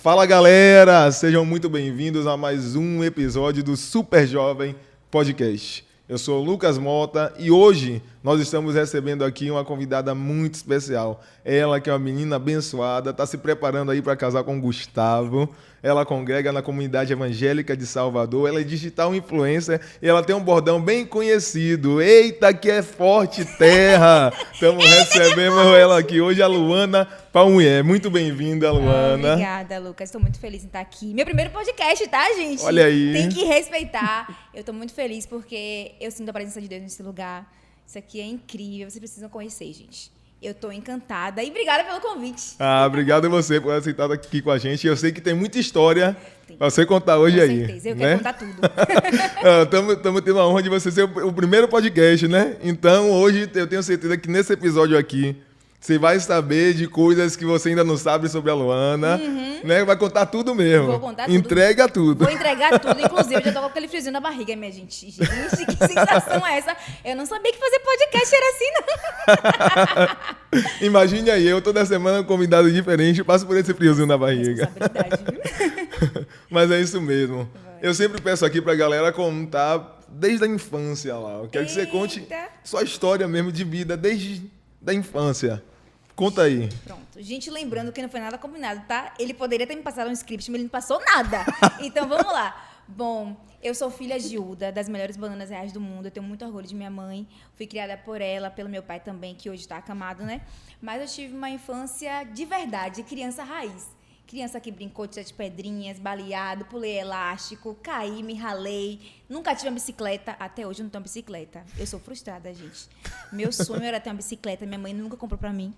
Fala galera, sejam muito bem-vindos a mais um episódio do Super Jovem Podcast. Eu sou o Lucas Mota e hoje nós estamos recebendo aqui uma convidada muito especial. Ela que é uma menina abençoada, está se preparando aí para casar com o Gustavo. Ela congrega na comunidade evangélica de Salvador. Ela é digital influencer e ela tem um bordão bem conhecido. Eita, que é forte terra! Estamos recebendo ela aqui hoje, a Luana Paunhé. Muito bem-vinda, Luana. Obrigada, Lucas. Estou muito feliz em estar aqui. Meu primeiro podcast, tá, gente? Olha aí. Tem que respeitar. Eu estou muito feliz porque eu sinto a presença de Deus nesse lugar. Isso aqui é incrível. Vocês precisam conhecer, gente. Eu estou encantada e obrigada pelo convite. Obrigado a você por ter sentado aqui com a gente. Eu sei que tem muita história para você contar hoje aí. Com certeza, eu quero contar tudo. Estamos tendo a honra de você ser o primeiro podcast, né? Então, hoje eu tenho certeza que nesse episódio aqui, você vai saber de coisas que você ainda não sabe sobre a Luana, né? Vai contar tudo mesmo. Vou contar tudo. Entrega tudo. Vou entregar tudo. Inclusive, eu já tô com aquele friozinho na barriga, minha gente. Gente, que sensação é essa? Eu não sabia que fazer podcast era assim, não. Imagine aí, eu toda semana convidado diferente, passo por esse friozinho na barriga. Responsabilidade, viu? Mas é isso mesmo. Eu sempre peço aqui pra galera contar desde a infância lá. Eu quero que você conte sua história mesmo de vida desde a infância. Conta aí. Pronto. Gente, lembrando que não foi nada combinado, tá? Ele poderia ter me passado um script, mas ele não passou nada. Então, vamos lá. Bom, eu sou filha de Uda, das melhores bananas reais do mundo. Eu tenho muito orgulho de minha mãe. Fui criada por ela, pelo meu pai também, que hoje está acamado, né? Mas eu tive uma infância de verdade, criança raiz. Criança que brincou de 7 pedrinhas, baleado, pulei elástico, caí, me ralei. Nunca tive uma bicicleta. Até hoje eu não tenho uma bicicleta. Eu sou frustrada, gente. Meu sonho era ter uma bicicleta. Minha mãe nunca comprou pra mim.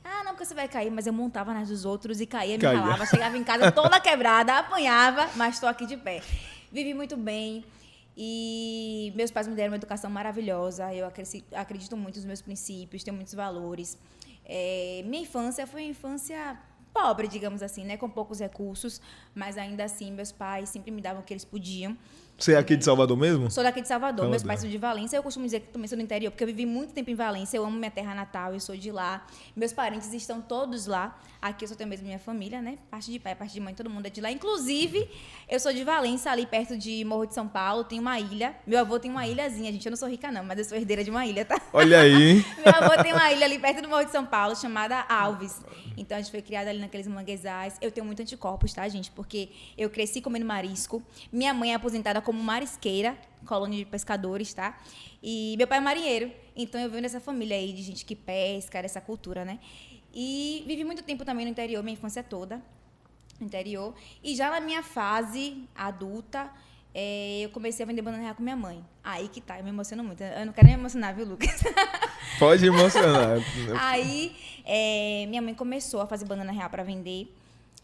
Ah, não, porque você vai cair. Mas eu montava nas dos outros e caía, me ralava. Chegava em casa toda quebrada, apanhava, mas estou aqui de pé. Vivi muito bem. E meus pais me deram uma educação maravilhosa. Eu acredito muito nos meus princípios, tenho muitos valores. Minha infância foi uma infância pobre, digamos assim, né? Com poucos recursos, mas ainda assim meus pais sempre me davam o que eles podiam. Você é aqui de Salvador mesmo? Sou daqui de Salvador. Meus pais são de Valência. Eu costumo dizer que também sou do interior, porque eu vivi muito tempo em Valência. Eu amo minha terra natal, eu sou de lá. Meus parentes estão todos lá. Aqui eu só tenho mesmo minha família, né? Parte de pai, parte de mãe, todo mundo é de lá. Inclusive, eu sou de Valência, ali perto de Morro de São Paulo. Tem uma ilha. Meu avô tem uma ilhazinha, gente. Eu não sou rica, não, mas eu sou herdeira de uma ilha, tá? Olha aí. Meu avô tem uma ilha ali perto do Morro de São Paulo, chamada Alves. Então, a gente foi criada ali naqueles manguezais. Eu tenho muito anticorpos, tá, gente? Porque eu cresci comendo marisco. Minha mãe é aposentada como marisqueira, colônia de pescadores, tá? E meu pai é marinheiro. Então, eu venho dessa família aí de gente que pesca, dessa cultura, né? E vivi muito tempo também no interior, minha infância toda no interior. E já na minha fase adulta, eu comecei a vender banana real com minha mãe. Aí que tá, eu me emociono muito. Eu não quero me emocionar, viu, Lucas? Pode emocionar. Aí, minha mãe começou a fazer banana real para vender,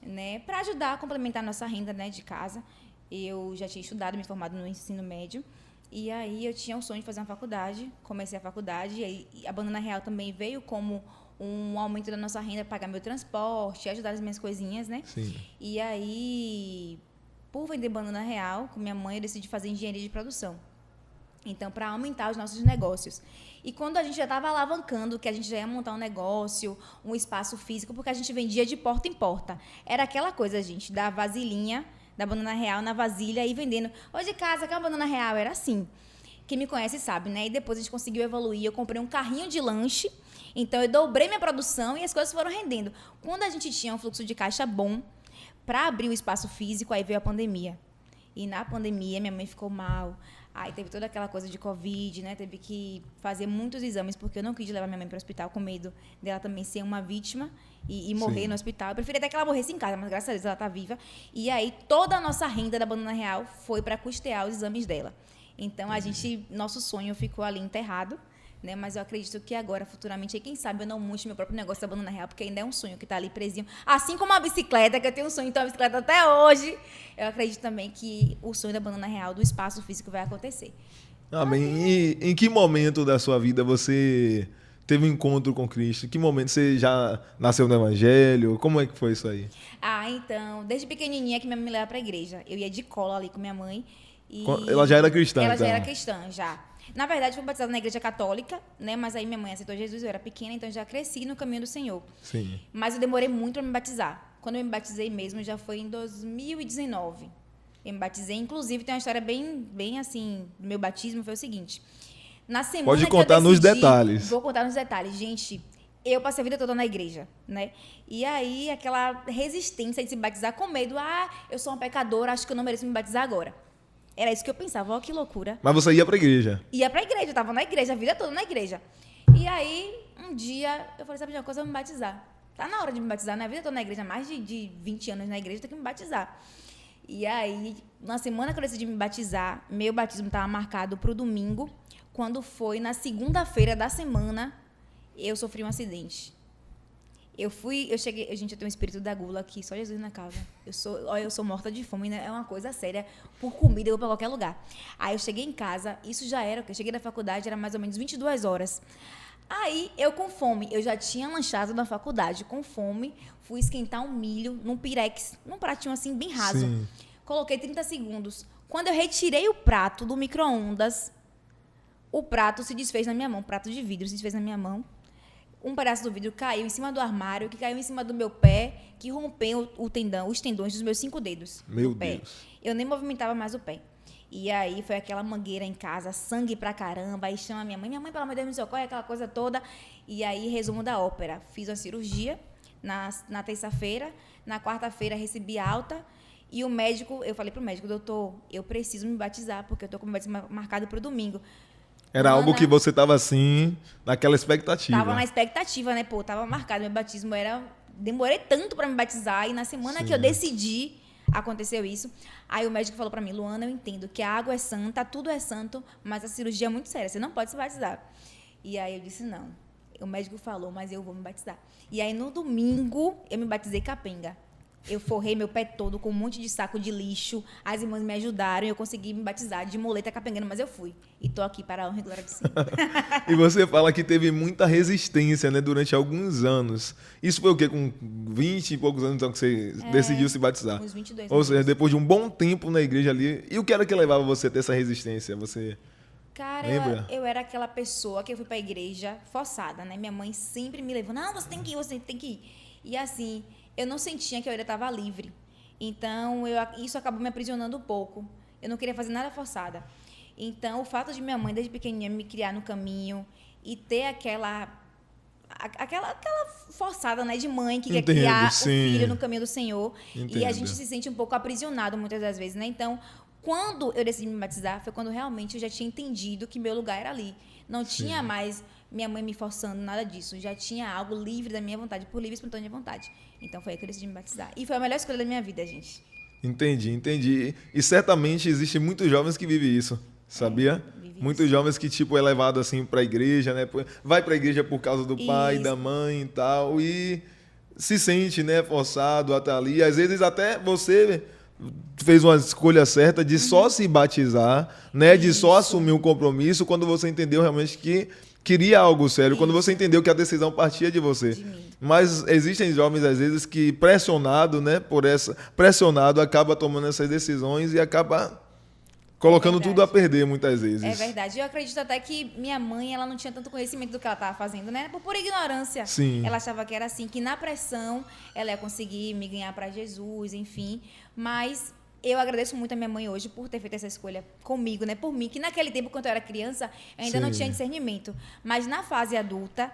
né? Para ajudar a complementar a nossa renda, né, de casa. Eu já tinha estudado, me formado no ensino médio. E aí, eu tinha o sonho de fazer uma faculdade. Comecei a faculdade. E aí, a banana real também veio como um aumento da nossa renda, pagar meu transporte, ajudar as minhas coisinhas, né? Sim. E aí, por vender banana real, com minha mãe, eu decidi fazer engenharia de produção. Então, para aumentar os nossos negócios. E quando a gente já estava alavancando, que a gente já ia montar um negócio, um espaço físico, porque a gente vendia de porta em porta. Era aquela coisa, gente, da vasilhinha, da banana real na vasilha e vendendo. Hoje casa, quer uma banana real? Era assim. Quem me conhece sabe, né? E depois a gente conseguiu evoluir. Eu comprei um carrinho de lanche. Então, eu dobrei minha produção e as coisas foram rendendo. Quando a gente tinha um fluxo de caixa bom, para abrir o espaço físico, aí veio a pandemia. E na pandemia, minha mãe ficou mal. Aí teve toda aquela coisa de Covid, né? Teve que fazer muitos exames, porque eu não quis levar minha mãe para o hospital com medo dela também ser uma vítima e morrer Sim. no hospital. Eu preferia até que ela morresse em casa, mas graças a Deus ela está viva. E aí toda a nossa renda da Banana Real foi para custear os exames dela. Então, nosso sonho ficou ali enterrado, né? Mas eu acredito que agora, futuramente, quem sabe eu não monte meu próprio negócio da Banana Real, porque ainda é um sonho que está ali presinho. Assim como a bicicleta, que eu tenho um sonho de ter uma bicicleta até hoje, eu acredito também que o sonho da Banana Real, do espaço físico, vai acontecer. Amém. E em que momento da sua vida você teve um encontro com Cristo? Em que momento você já nasceu no Evangelho? Como é que foi isso aí? Então, desde pequenininha que minha mãe me leva para a igreja. Eu ia de cola ali com minha mãe. E Ela já era cristã, ela então? já era cristã, já. Na verdade, fui batizada na igreja católica, né? Mas aí minha mãe aceitou Jesus, eu era pequena, então já cresci no caminho do Senhor. Sim. Mas eu demorei muito para me batizar. quando eu me batizei mesmo, já foi em 2019. Eu me batizei, inclusive, tem uma história bem assim, do meu batismo, foi o seguinte. Na semana Pode que eu contar nos decidi- detalhes. Vou contar nos detalhes. Gente, eu passei a vida toda na igreja, né? E aí, aquela resistência de se batizar com medo. Eu sou uma pecadora, acho que eu não mereço me batizar agora. Era isso que eu pensava, ó, que loucura. Mas você ia pra igreja. Ia pra igreja, eu tava na igreja, a vida toda na igreja. E aí, um dia, eu falei, sabe de uma coisa, eu vou me batizar. Tá na hora de me batizar, né? A vida toda na igreja, mais de 20 anos na igreja, eu tenho que me batizar. E aí, na semana que eu decidi me batizar, meu batismo estava marcado pro domingo. Quando foi na segunda-feira da semana, eu sofri um acidente. Eu cheguei, gente, eu tenho um espírito da gula aqui, só Jesus na casa. Eu sou morta de fome, né? É uma coisa séria. Por comida, eu vou pra qualquer lugar. Aí eu cheguei em casa, isso já era, eu cheguei da faculdade, era mais ou menos 22 horas. Aí, eu com fome, eu já tinha lanchado na faculdade, com fome, fui esquentar um milho num pirex, num pratinho assim, bem raso. Sim. Coloquei 30 segundos. Quando eu retirei o prato do micro-ondas, o prato se desfez na minha mão, prato de vidro se desfez na minha mão. Um pedaço do vidro caiu em cima do armário, que caiu em cima do meu pé, que rompeu os tendões dos meus 5 dedos Meu do pé. Deus. Eu nem movimentava mais o pé. E aí foi aquela mangueira em casa, sangue pra caramba, aí chama minha mãe, pelo amor de Deus, me socorre, aquela coisa toda. E aí, resumo da ópera, fiz uma cirurgia na terça-feira, na quarta-feira recebi alta, e o médico, eu falei pro médico, doutor, eu preciso me batizar, porque eu tô com o batismo marcado pro domingo. Era algo Ana, que você tava assim, naquela expectativa. Tava na expectativa, né? Pô, tava marcado meu batismo, demorei tanto pra me batizar, e na semana que eu decidi, aconteceu isso. Aí o médico falou pra mim, Luana, eu entendo que a água é santa, tudo é santo, mas a cirurgia é muito séria, você não pode se batizar. E aí eu disse, não. O médico falou, mas eu vou me batizar. E aí no domingo eu me batizei capenga. Eu forrei meu pé todo com um monte de saco de lixo. As irmãs me ajudaram e eu consegui me batizar de muleta capengueira, mas eu fui. E tô aqui para a honra e glória do Senhor. E você fala que teve muita resistência, né, durante alguns anos. Isso foi o quê? Com 20 e poucos anos então, que você decidiu se batizar? Uns 22 Ou anos. seja, depois de um bom tempo na igreja ali. E o que era que levava você a ter essa resistência? Você Cara, lembra? eu era aquela pessoa que eu fui pra igreja forçada, né? Minha mãe sempre me levou, não, você tem que ir, você tem que ir. E assim, eu não sentia que eu ainda estava livre. Então, isso acabou me aprisionando um pouco. Eu não queria fazer nada forçada. Então, o fato de minha mãe, desde pequenininha, me criar no caminho e ter aquela forçada, né, de mãe que quer Entendo, criar sim. o filho no caminho do Senhor. Entendo. E a gente se sente um pouco aprisionado muitas das vezes, né? Então, quando eu decidi me batizar, foi quando realmente eu já tinha entendido que meu lugar era ali. Não tinha mais minha mãe me forçando, nada disso. Já tinha algo livre da minha vontade, por livre e espontânea vontade. Então, foi aí que eu decidi me batizar. E foi a melhor escolha da minha vida, gente. Entendi. E certamente existem muitos jovens que vivem isso, sabia? vive Muitos jovens que, tipo, é levado assim pra igreja, né? Vai pra igreja por causa do pai, Isso. da mãe e tal, e se sente, né, forçado a estar ali. Às vezes até você fez uma escolha certa de só se batizar, né? De só Isso. assumir um compromisso quando você entendeu realmente que queria algo sério, quando você entendeu que a decisão partia de você. De mim. Mas existem jovens, às vezes, que pressionado, né, pressionado, acaba tomando essas decisões e acaba colocando verdade. tudo a perder, muitas vezes. É verdade. Eu acredito até que minha mãe, ela não tinha tanto conhecimento do que ela estava fazendo, né? Por ignorância. Sim. Ela achava que era assim, que na pressão ela ia conseguir me ganhar para Jesus, enfim. Mas eu agradeço muito a minha mãe hoje por ter feito essa escolha comigo, né? Por mim, que naquele tempo, quando eu era criança, eu ainda não Sim. tinha discernimento. Mas na fase adulta,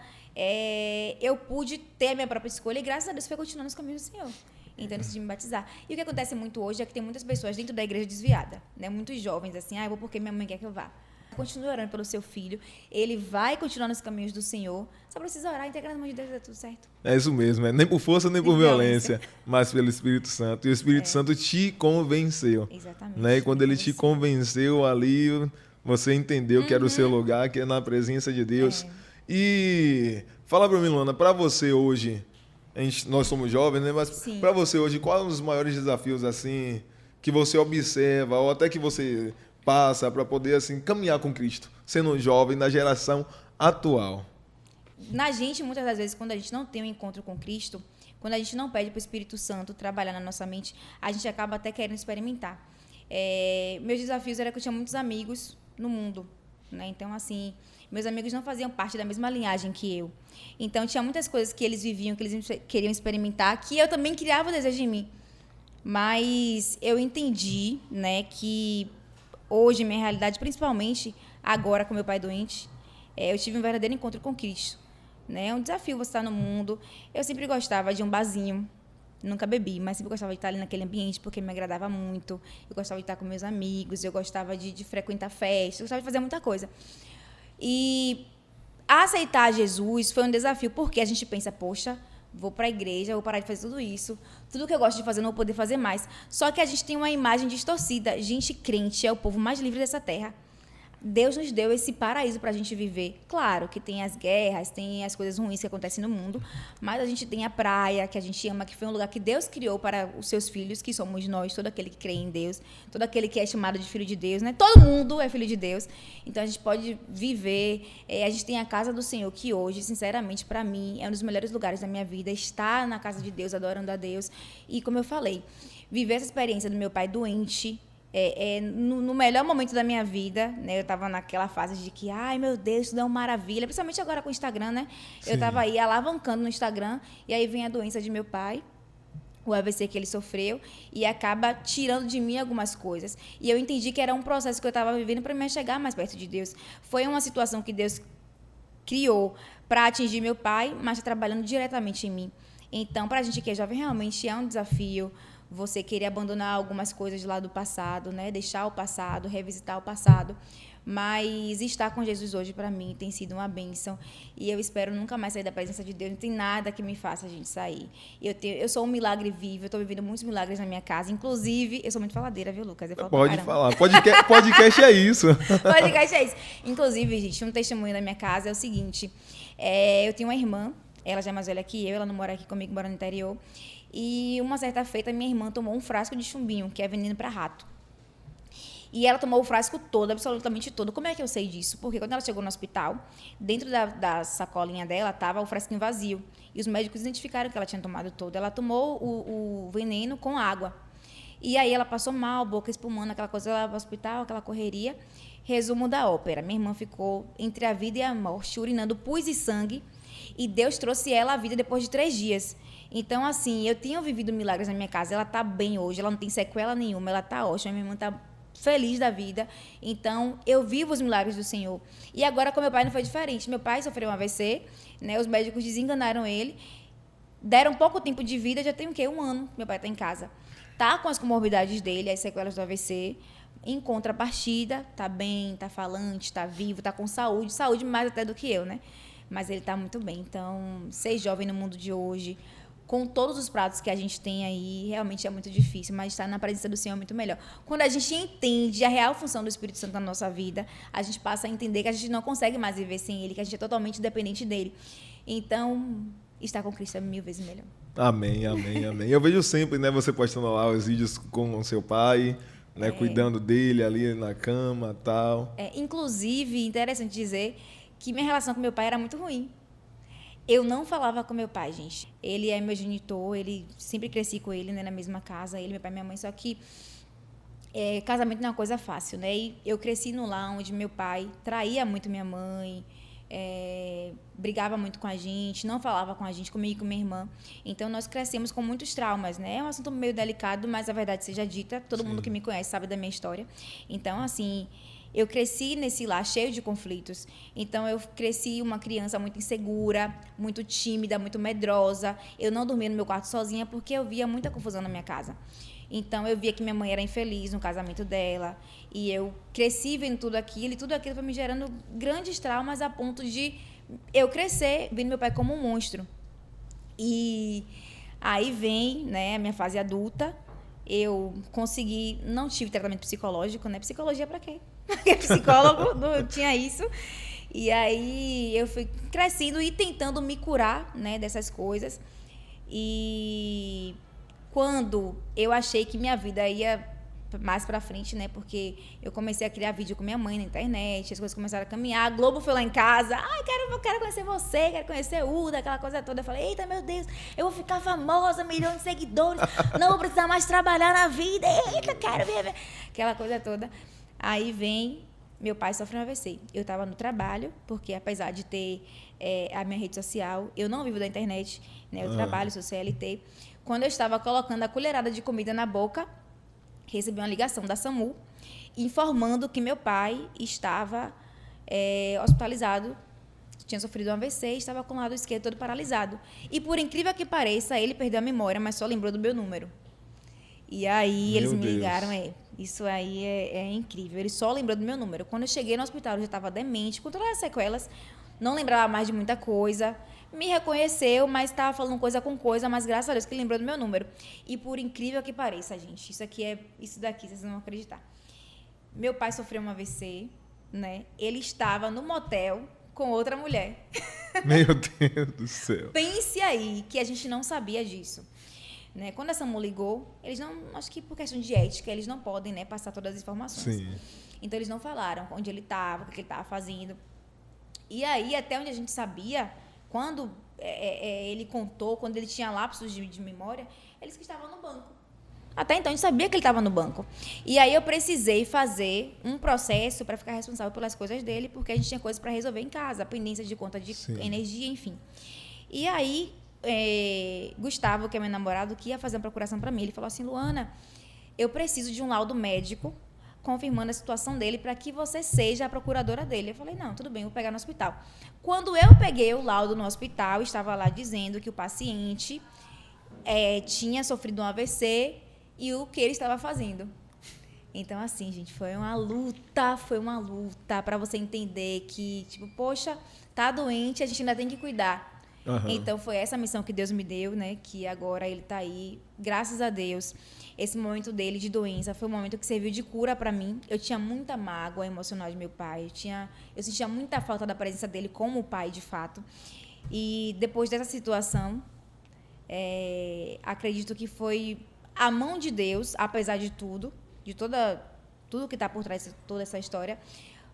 eu pude ter a minha própria escolha e, graças a Deus, foi continuando os caminhos do Senhor. Então, eu decidi me batizar. E o que acontece muito hoje é que tem muitas pessoas dentro da igreja desviada, né? Muitos jovens, assim, eu vou porque minha mãe quer que eu vá. Continue orando pelo seu filho. Ele vai continuar nos caminhos do Senhor. Só precisa orar, entregar nas mãos de Deus e dá tudo certo. É isso mesmo, nem por força nem por violência, mas pelo Espírito Santo. E o Espírito Santo te convenceu. Exatamente. Né? E quando ele te Convenceu. convenceu ali, você entendeu que era o seu lugar, que é na presença de Deus. E fala pra mim, Luana, pra você hoje, nós somos jovens, né? Mas Sim. pra você hoje, quais são os maiores desafios assim que você observa ou até que você passa para poder assim caminhar com Cristo, sendo jovem na geração atual? Na gente, muitas das vezes, quando a gente não tem um encontro com Cristo, quando a gente não pede para o Espírito Santo trabalhar na nossa mente, a gente acaba até querendo experimentar. Meus desafios era que eu tinha muitos amigos no mundo. né? Então, assim, meus amigos não faziam parte da mesma linhagem que eu. Então, tinha muitas coisas que eles viviam, que eles queriam experimentar, que eu também criava o desejo em mim. Mas eu entendi, né, que hoje, minha realidade, principalmente agora com meu pai doente, eu tive um verdadeiro encontro com Cristo. Né? É um desafio você estar no mundo. Eu sempre gostava de um barzinho. Nunca bebi, mas sempre gostava de estar ali naquele ambiente porque me agradava muito. Eu gostava de estar com meus amigos, eu gostava de frequentar festas, eu gostava de fazer muita coisa. E aceitar Jesus foi um desafio, porque a gente pensa, poxa, vou para a igreja, vou parar de fazer tudo isso. Tudo que eu gosto de fazer, não vou poder fazer mais. Só que a gente tem uma imagem distorcida. Gente crente é o povo mais livre dessa terra. Deus nos deu esse paraíso para a gente viver. Claro que tem as guerras, tem as coisas ruins que acontecem no mundo, mas a gente tem a praia, que a gente ama, que foi um lugar que Deus criou para os seus filhos, que somos nós, todo aquele que crê em Deus, todo aquele que é chamado de filho de Deus, né? Todo mundo é filho de Deus. Então, a gente pode viver. A gente tem a casa do Senhor, que hoje, sinceramente, para mim, é um dos melhores lugares da minha vida, estar na casa de Deus, adorando a Deus. E, como eu falei, viver essa experiência do meu pai doente, no melhor momento da minha vida, né? Eu estava naquela fase de que, ai, meu Deus, tudo é uma maravilha. Principalmente agora com o Instagram, né? Sim. Eu estava aí alavancando no Instagram, e aí vem a doença de meu pai, o AVC que ele sofreu, e acaba tirando de mim algumas coisas. E eu entendi que era um processo que eu estava vivendo para me chegar mais perto de Deus. Foi uma situação que Deus criou para atingir meu pai, mas está trabalhando diretamente em mim. Então, para a gente que é jovem, realmente é um desafio você querer abandonar algumas coisas lá do passado, né? Deixar o passado, revisitar o passado. Mas estar com Jesus hoje, para mim, tem sido uma bênção. E eu espero nunca mais sair da presença de Deus. Não tem nada que me faça a gente sair. Eu sou um milagre vivo. Eu estou vivendo muitos milagres na minha casa. Inclusive, eu sou muito faladeira, viu, Lucas? Eu falo Pode falar. Podcast é isso. Podcast é isso. Inclusive, gente, um testemunho da minha casa é o seguinte. Eu tenho uma irmã. Ela já é mais velha que eu. Ela não mora aqui comigo, mora no interior. E uma certa feita, minha irmã tomou um frasco de chumbinho, que é veneno para rato. E ela tomou o frasco todo, absolutamente todo. Como é que eu sei disso? Porque quando ela chegou no hospital, dentro da sacolinha dela estava o frasquinho vazio. E os médicos identificaram que ela tinha tomado todo. Ela tomou o veneno com água. E aí ela passou mal, boca espumando, aquela coisa, ela vai para o hospital, aquela correria. Resumo da ópera. Minha irmã ficou entre a vida e a morte, urinando pus e sangue. E Deus trouxe ela à vida depois de 3 dias. Então, assim, eu tenho vivido milagres na minha casa. Ela está bem hoje, ela não tem sequela nenhuma, ela está ótima, minha irmã está feliz da vida. Então, eu vivo os milagres do Senhor. E agora, com meu pai, não foi diferente. Meu pai sofreu um AVC, né? Os médicos desenganaram ele, deram pouco tempo de vida, já tem o quê? 1 ano meu pai está em casa. Tá com as comorbidades dele, as sequelas do AVC. Em contrapartida, tá bem, tá falante, tá vivo, tá com saúde mais até do que eu, né? Mas ele tá muito bem. Então, ser jovem no mundo de hoje, com todos os pratos que a gente tem aí, realmente é muito difícil, mas estar na presença do Senhor é muito melhor. Quando a gente entende a real função do Espírito Santo na nossa vida, a gente passa a entender que a gente não consegue mais viver sem Ele, que a gente é totalmente dependente dEle. Então, estar com Cristo é 1000 vezes melhor. Amém, amém, amém. Eu vejo sempre, né, você postando lá os vídeos com o seu pai, né, cuidando dele ali na cama e tal. Inclusive, interessante dizer que minha relação com meu pai era muito ruim. Eu não falava com meu pai, gente. Ele é meu genitor, sempre cresci com ele, né, na mesma casa, ele, meu pai e minha mãe, só que casamento não é uma coisa fácil, né? E eu cresci no lar onde meu pai traía muito minha mãe, brigava muito com a gente, não falava com a gente, comigo e com minha irmã. Então, nós crescemos com muitos traumas, né? É um assunto meio delicado, mas a verdade seja dita, todo mundo que me conhece sabe da minha história. Então, assim, eu cresci nesse lar cheio de conflitos. Então, eu cresci uma criança muito insegura, muito tímida, muito medrosa. Eu não dormia no meu quarto sozinha porque eu via muita confusão na minha casa. Então, eu via que minha mãe era infeliz no casamento dela. E eu cresci vendo tudo aquilo. E tudo aquilo foi me gerando grandes traumas a ponto de eu crescer vendo meu pai como um monstro. E aí vem, né, a minha fase adulta. Eu consegui... Não tive tratamento psicológico, né? Psicologia pra quê? Porque psicólogo não tinha isso. E aí eu fui crescendo e tentando me curar, né, dessas coisas. E quando eu achei que minha vida ia mais pra frente, né, porque eu comecei a criar vídeo com minha mãe na internet, as coisas começaram a caminhar, a Globo foi lá em casa, eu quero conhecer você, quero conhecer Uda, aquela coisa toda. Eu falei, eita, meu Deus, eu vou ficar famosa, 1 milhão de seguidores, não vou precisar mais trabalhar na vida, eita, quero ver, aquela coisa toda. Aí vem meu pai sofreu um AVC. Eu estava no trabalho, porque apesar de ter a minha rede social, eu não vivo da internet, né? Eu trabalho, sou CLT. Quando eu estava colocando a colherada de comida na boca, recebi uma ligação da SAMU, informando que meu pai estava hospitalizado, tinha sofrido um AVC e estava com o lado esquerdo todo paralisado. E, por incrível que pareça, ele perdeu a memória, mas só lembrou do meu número. E aí, eles me ligaram, isso aí é incrível. Ele só lembrou do meu número. Quando eu cheguei no hospital, eu já estava demente, com todas as sequelas, não lembrava mais de muita coisa. Me reconheceu, mas estava falando coisa com coisa, mas graças a Deus que ele lembrou do meu número. E, por incrível que pareça, gente, isso daqui, vocês não vão acreditar. Meu pai sofreu um AVC, né? Ele estava no motel com outra mulher. Meu Deus do céu. Pense aí que a gente não sabia disso. Né? Quando a SAMU ligou, eles não, acho que por questão de ética, eles não podem, né, passar todas as informações. Sim. Então, eles não falaram onde ele estava, o que ele estava fazendo. E aí, até onde a gente sabia, quando ele contou, quando ele tinha lapsos de memória, eles que estavam no banco. Até então, a gente sabia que ele estava no banco. E aí, eu precisei fazer um processo para ficar responsável pelas coisas dele, porque a gente tinha coisas para resolver em casa, pendência de conta de energia, enfim. E aí, Gustavo, que é meu namorado, que ia fazer uma procuração para mim, ele falou assim: Luana, eu preciso de um laudo médico confirmando a situação dele para que você seja a procuradora dele. Eu falei: não, tudo bem, vou pegar no hospital. Quando eu peguei o laudo no hospital, estava lá dizendo que o paciente tinha sofrido um AVC e o que ele estava fazendo. Então, assim, gente, foi uma luta para você entender que, tipo, poxa, tá doente, a gente ainda tem que cuidar. Uhum. Então, foi essa missão que Deus me deu, né? Que agora ele tá aí, graças a Deus. Esse momento dele de doença foi um momento que serviu de cura para mim. Eu tinha muita mágoa emocional de meu pai. Eu sentia muita falta da presença dele como pai, de fato. E depois dessa situação, acredito que foi a mão de Deus, apesar de tudo, de tudo que está por trás de toda essa história,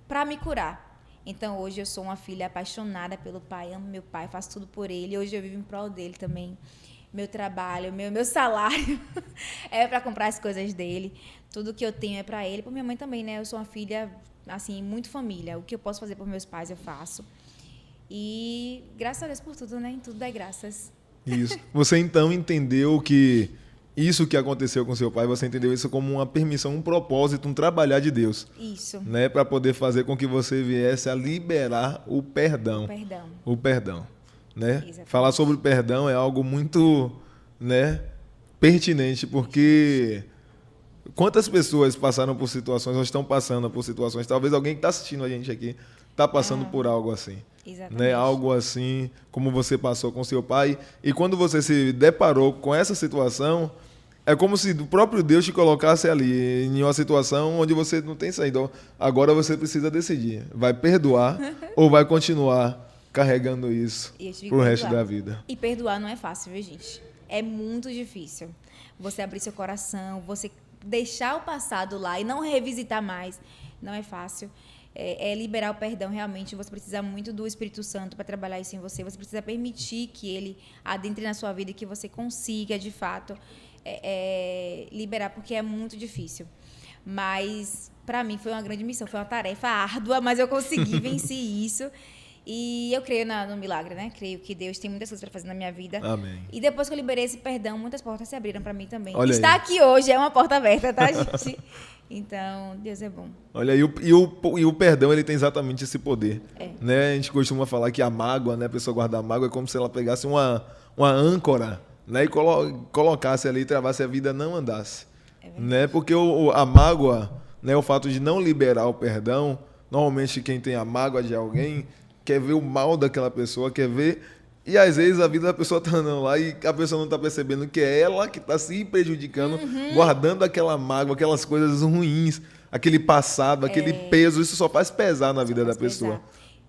para me curar. Então, hoje eu sou uma filha apaixonada pelo pai, amo meu pai, faço tudo por ele. Hoje eu vivo em prol dele também. Meu trabalho, meu salário é para comprar as coisas dele. Tudo que eu tenho é para ele. Por minha mãe também, né? Eu sou uma filha, assim, muito família. O que eu posso fazer por meus pais, eu faço. E graças a Deus por tudo, né? Em tudo dá graças. Isso. Você, então, entendeu que isso que aconteceu com seu pai, você entendeu isso como uma permissão, um propósito, um trabalhar de Deus. Isso. Né? Para poder fazer com que você viesse a liberar o perdão. O perdão. Né? Falar sobre o perdão é algo muito, né, pertinente, porque quantas pessoas passaram por situações, ou estão passando por situações, talvez alguém que está assistindo a gente aqui está passando por algo assim. Exatamente. Né? Algo assim como você passou com seu pai. E quando você se deparou com essa situação, é como se o próprio Deus te colocasse ali em uma situação onde você não tem saída. Agora você precisa decidir. Vai perdoar ou vai continuar carregando isso pro resto da vida? E perdoar não é fácil, viu, gente? É muito difícil. Você abrir seu coração, você deixar o passado lá e não revisitar mais. Não é fácil. Liberar o perdão, realmente, você precisa muito do Espírito Santo para trabalhar isso em você. Você precisa permitir que ele adentre na sua vida e que você consiga, de fato, liberar, porque é muito difícil. Mas, para mim, foi uma grande missão, foi uma tarefa árdua, mas eu consegui vencer isso. E eu creio no milagre, né? Creio que Deus tem muitas coisas para fazer na minha vida. Amém. E depois que eu liberei esse perdão, muitas portas se abriram para mim também. Olha Estar aí. aqui hoje é uma porta aberta, tá, gente? Então, Deus é bom. Olha, e o perdão, ele tem exatamente esse poder. Né? A gente costuma falar que a mágoa, né? A pessoa guardar a mágoa é como se ela pegasse uma âncora, né? E colocasse ali e travasse a vida, não andasse. Né? Porque a mágoa, né? O fato de não liberar o perdão, normalmente quem tem a mágoa de alguém quer ver o mal daquela pessoa, quer ver... E às vezes a vida da pessoa está andando lá e a pessoa não está percebendo que é ela que está se prejudicando, guardando aquela mágoa, aquelas coisas ruins, aquele passado, aquele peso. Isso só faz pesar na vida da pessoa.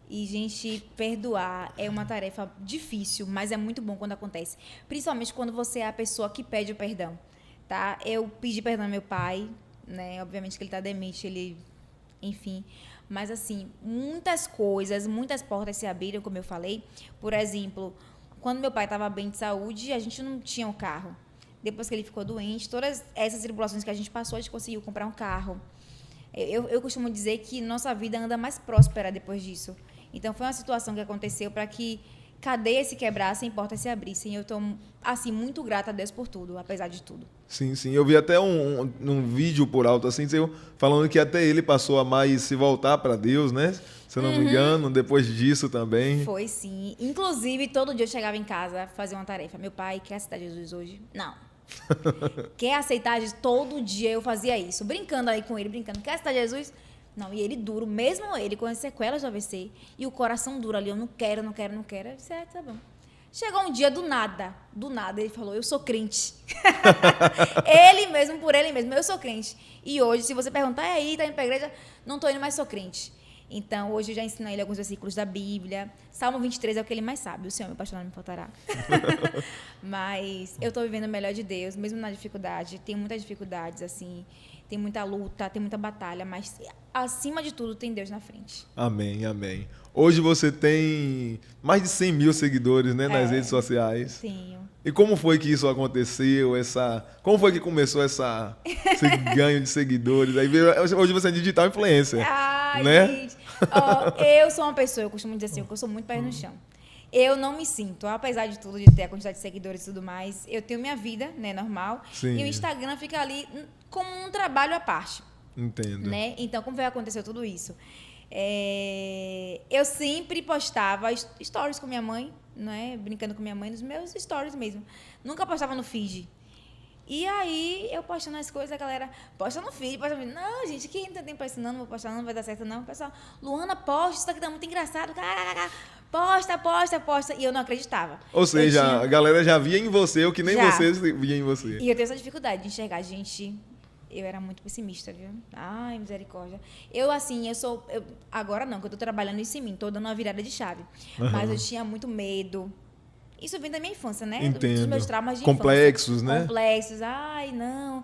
E, gente, perdoar é uma tarefa difícil, mas é muito bom quando acontece. Principalmente quando você é a pessoa que pede o perdão, tá? Eu pedi perdão ao meu pai, né? Obviamente que ele está demente, enfim... Mas, assim, muitas coisas, muitas portas se abriram, como eu falei. Por exemplo, quando meu pai estava bem de saúde, a gente não tinha um carro. Depois que ele ficou doente, todas essas tribulações que a gente passou, a gente conseguiu comprar um carro. Eu costumo dizer que nossa vida anda mais próspera depois disso. Então, foi uma situação que aconteceu para que cadeias se quebrassem, portas se abrissem. Eu estou, assim, muito grata a Deus por tudo, apesar de tudo. Sim, sim. Eu vi até um vídeo por alto, assim, falando que até ele passou a mais se voltar para Deus, né? Se eu não me engano, depois disso também. Foi, sim. Inclusive, todo dia eu chegava em casa, fazia uma tarefa. Meu pai quer aceitar Jesus hoje? Não. Quer aceitar Jesus? Todo dia eu fazia isso. Brincando aí com ele, brincando. Quer aceitar Jesus? Não. E ele duro, mesmo ele com as sequelas do AVC. E o coração duro ali, eu não quero, não quero, não quero. Eu disse, tá bom. Chegou um dia, do nada, ele falou, eu sou crente. Ele mesmo, por ele mesmo, eu sou crente. E hoje, se você perguntar, e aí, tá indo pra igreja? Não tô indo, mas sou crente. Então, hoje eu já ensino a ele alguns versículos da Bíblia. Salmo 23 é o que ele mais sabe. O Senhor, meu pastor, não me faltará. Mas eu tô vivendo o melhor de Deus, mesmo na dificuldade. Tem muitas dificuldades, assim. Tem muita luta, tem muita batalha. Mas, acima de tudo, tem Deus na frente. Amém, amém. Hoje você tem mais de 100 mil seguidores, né, nas redes sociais. Tenho. E como foi que isso aconteceu? Como foi que começou esse ganho de seguidores? Hoje você é digital influencer. Ai, né? gente. Ó, eu sou uma pessoa, eu costumo dizer assim, que eu sou muito pé no chão. Eu não me sinto, apesar de tudo, de ter a quantidade de seguidores e tudo mais, eu tenho minha vida, né, normal. Sim. E o Instagram fica ali como um trabalho à parte. Entendo. Né? Então, como foi que aconteceu tudo isso? Eu sempre postava stories com minha mãe, né? Brincando com minha mãe, nos meus stories mesmo. Nunca postava no feed. E aí, eu postando as coisas, a galera posta no feed, posta no feed. Não, gente, que não tem tempo pra isso, não vou postar, não vai dar certo, não. Pessoal, Luana, posta, isso aqui tá muito engraçado. Posta. E eu não acreditava. Ou seja, a galera já via em você o que nem você via em você. E eu tenho essa dificuldade de enxergar, gente. Eu era muito pessimista, viu? Ai, misericórdia. Agora não, que eu tô trabalhando isso em mim, tô dando uma virada de chave. Uhum. Mas eu tinha muito medo. Isso vem da minha infância, né? Entendo. Dos meus traumas de complexos, infância. Né? Complexos. Ai, não.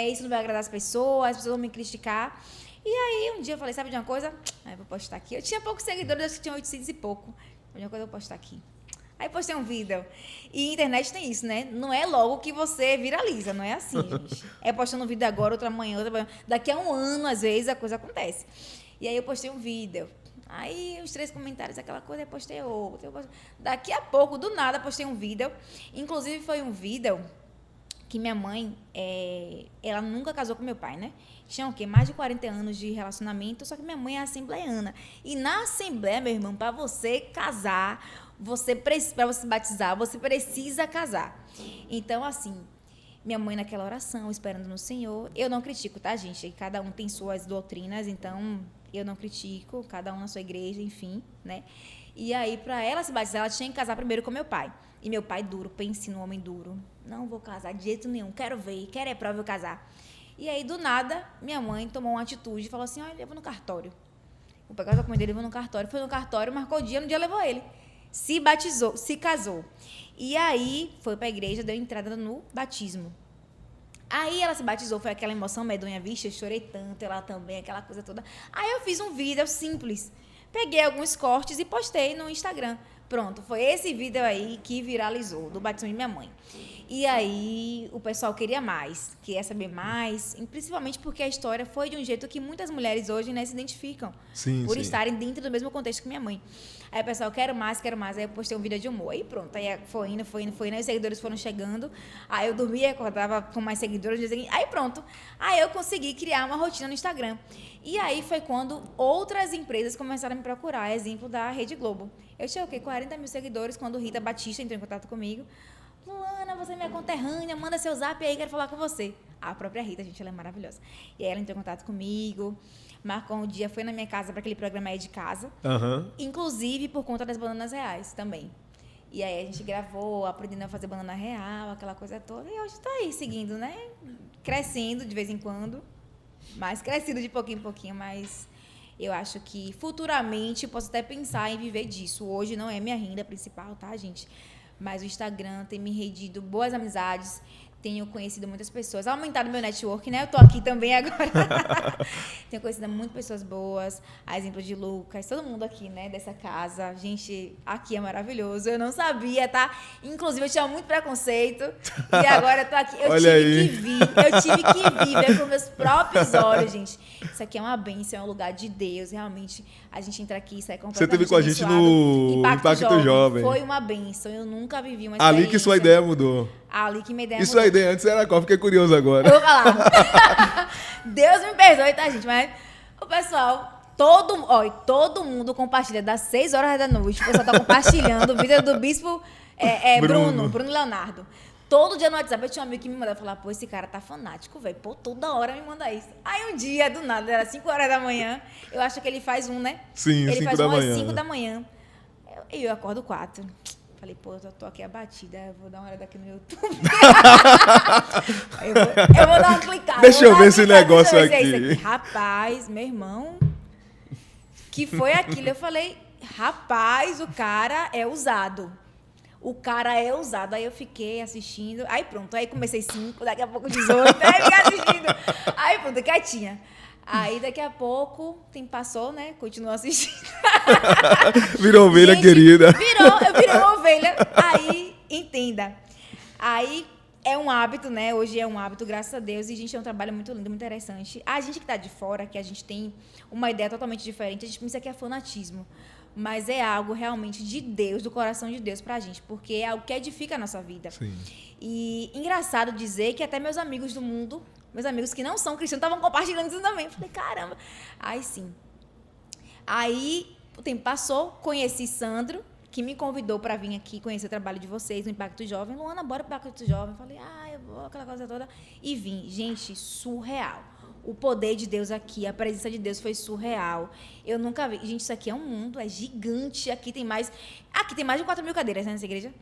Isso não vai agradar as pessoas vão me criticar. E aí, um dia eu falei, sabe de uma coisa? Vou postar aqui. Eu tinha poucos seguidores, acho que tinha 800 e pouco. Uma coisa eu vou postar aqui. Aí postei um vídeo. E internet tem isso, né? Não é logo que você viraliza, não é assim, gente. É postando um vídeo agora, outra manhã, daqui a um ano, às vezes, a coisa acontece. E aí eu postei um vídeo. Aí os 3 comentários, aquela coisa, eu postei outro. Daqui a pouco, do nada, postei um vídeo. Inclusive, foi um vídeo que minha mãe, ela nunca casou com meu pai, né? Tinha o quê? Mais de 40 anos de relacionamento, só que minha mãe é assembleiana. E na assembleia, meu irmão, para você casar, para você se batizar, você precisa casar. Então, assim, minha mãe naquela oração, esperando no Senhor. Eu não critico, tá, gente? Cada um tem suas doutrinas, então eu não critico, cada um na sua igreja, enfim, né? E aí, para ela se batizar, ela tinha que casar primeiro com meu pai. E meu pai duro, pense no homem duro. Não vou casar de jeito nenhum, quero ver, quero prova eu casar. E aí, do nada, minha mãe tomou uma atitude e falou assim, olha, eu vou no cartório. Vou pegar o documento dele e vou no cartório. Foi no cartório, marcou o dia, no dia levou ele. Se batizou, se casou. E aí, foi pra igreja, deu entrada no batismo. Aí ela se batizou, foi aquela emoção medonha, vixe, eu chorei tanto, ela também, aquela coisa toda. Aí eu fiz um vídeo simples. Peguei alguns cortes e postei no Instagram. Pronto, foi esse vídeo aí que viralizou, do batismo de minha mãe. E aí o pessoal queria mais, queria saber mais, e principalmente porque a história foi de um jeito que muitas mulheres hoje, né, se identificam. Sim, por sim. estarem dentro do mesmo contexto que minha mãe. Aí o pessoal, quero mais. Aí eu postei um vídeo de humor. Aí pronto, aí foi indo, os seguidores foram chegando. Aí eu dormia, acordava com mais seguidores. Aí pronto. Aí eu consegui criar uma rotina no Instagram. E aí foi quando outras empresas começaram a me procurar. Exemplo da Rede Globo. Eu tinha o quê? 40 mil seguidores quando Rita Batista entrou em contato comigo. Luana, você é minha conterrânea, manda seu zap aí, quero falar com você. A própria Rita, gente, ela é maravilhosa. E aí ela entrou em contato comigo, marcou um dia, foi na minha casa para aquele programa aí de casa. Uhum. Inclusive por conta das bananas reais também. E aí a gente gravou, aprendendo a fazer banana real, aquela coisa toda. E hoje tá aí, seguindo, né? Crescendo de vez em quando. Mas crescendo de pouquinho em pouquinho, mas eu acho que futuramente eu posso até pensar em viver disso. Hoje não é minha renda principal, tá, gente? Mas o Instagram tem me rendido boas amizades, Tenho conhecido muitas pessoas, aumentado meu network, né? Eu tô aqui também agora. Tenho conhecido muitas pessoas boas, a exemplo de Lucas, todo mundo aqui, né, dessa casa. Gente, aqui é maravilhoso. Eu não sabia, tá? Inclusive, eu tinha muito preconceito e agora eu tô aqui. Eu tive que vir, ver com meus próprios olhos, gente. Isso aqui é uma bênção, é um lugar de Deus. Realmente, a gente entra aqui e sai completamente Você teve com a gente abençoado. no Impacto Jovem. Foi uma bênção, eu nunca vivi uma experiência. Ali que sua ideia mudou. Ali que minha ideia E sua ideia antes era qual? Fiquei curioso agora. Eu vou falar. Deus me perdoe, tá, gente? Mas o pessoal, todo mundo compartilha das 6 horas da noite. O pessoal tá compartilhando o vídeo do bispo Bruno Leonardo. Todo dia no WhatsApp eu tinha um amigo que me mandava falar, pô, esse cara tá fanático, velho. Pô, toda hora me manda isso. Aí um dia, do nada, era 5 horas da manhã. Eu acho que ele faz um, né? Sim, ele 5 faz da um às manhã. 5 da manhã. Eu acordo 4. Falei, pô, eu tô aqui abatida, eu vou dar uma olhada aqui no YouTube. eu vou dar uma clicada. Deixa eu ver esse negócio deixa eu ver se é aqui. isso aqui. Rapaz, meu irmão, que foi aquilo? Eu falei, rapaz, o cara é usado. O cara é usado. Aí eu fiquei assistindo. Aí pronto, aí comecei 5, daqui a pouco 18, aí fiquei assistindo. Aí pronto, quietinha. Aí daqui a pouco, o tempo passou, né? Continuou assistindo. Virou ovelha, Gente, querida. Eu virei uma ovelha. Aí, entenda. Aí é um hábito, né? Hoje é um hábito, graças a Deus. E, gente, é um trabalho muito lindo, muito interessante. A gente que tá de fora, que a gente tem uma ideia totalmente diferente, a gente pensa que é fanatismo. Mas é algo realmente de Deus, do coração de Deus pra gente. Porque é algo que edifica a nossa vida. Sim. E engraçado dizer que até meus amigos do mundo, meus amigos que não são cristãos, estavam compartilhando isso também. Eu falei, caramba. Aí sim. Aí o tempo passou, conheci Sandro, que me convidou para vir aqui conhecer o trabalho de vocês no Impacto Jovem. Luana, bora pro Impacto Jovem. Falei, eu vou, aquela coisa toda. E vim. Gente, surreal. O poder de Deus aqui, a presença de Deus foi surreal. Eu nunca vi. Gente, isso aqui é um mundo, é gigante. Aqui tem mais de 4 mil cadeiras, né, nessa igreja.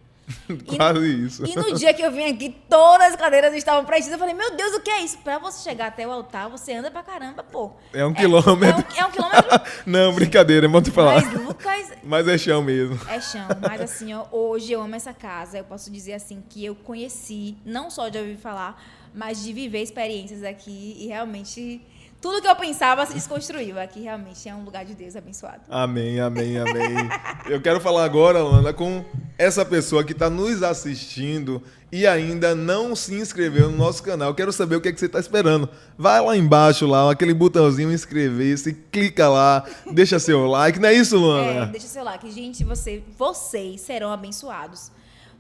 Quase isso. E no dia que eu vim aqui, todas as cadeiras estavam preenchidas. Eu falei, meu Deus, o que é isso? Pra você chegar até o altar, você anda pra caramba, pô. É 1 quilômetro. É um quilômetro. Não, brincadeira, é muito falar. Mas, Lucas, Mas é chão mesmo. é chão. Mas assim, ó, hoje eu amo essa casa. Eu posso dizer assim que eu conheci, não só de ouvir falar, mas de viver experiências aqui. E realmente, tudo que eu pensava se desconstruiu. Aqui realmente é um lugar de Deus abençoado. Amém, amém, amém. Eu quero falar agora, Lana, com essa pessoa que está nos assistindo e ainda não se inscreveu no nosso canal. Eu quero saber o que é que você está esperando. Vai lá embaixo, lá, aquele botãozinho inscrever-se, clica lá, deixa seu like. Não é isso, Luana? Deixa seu like. Gente, vocês serão abençoados.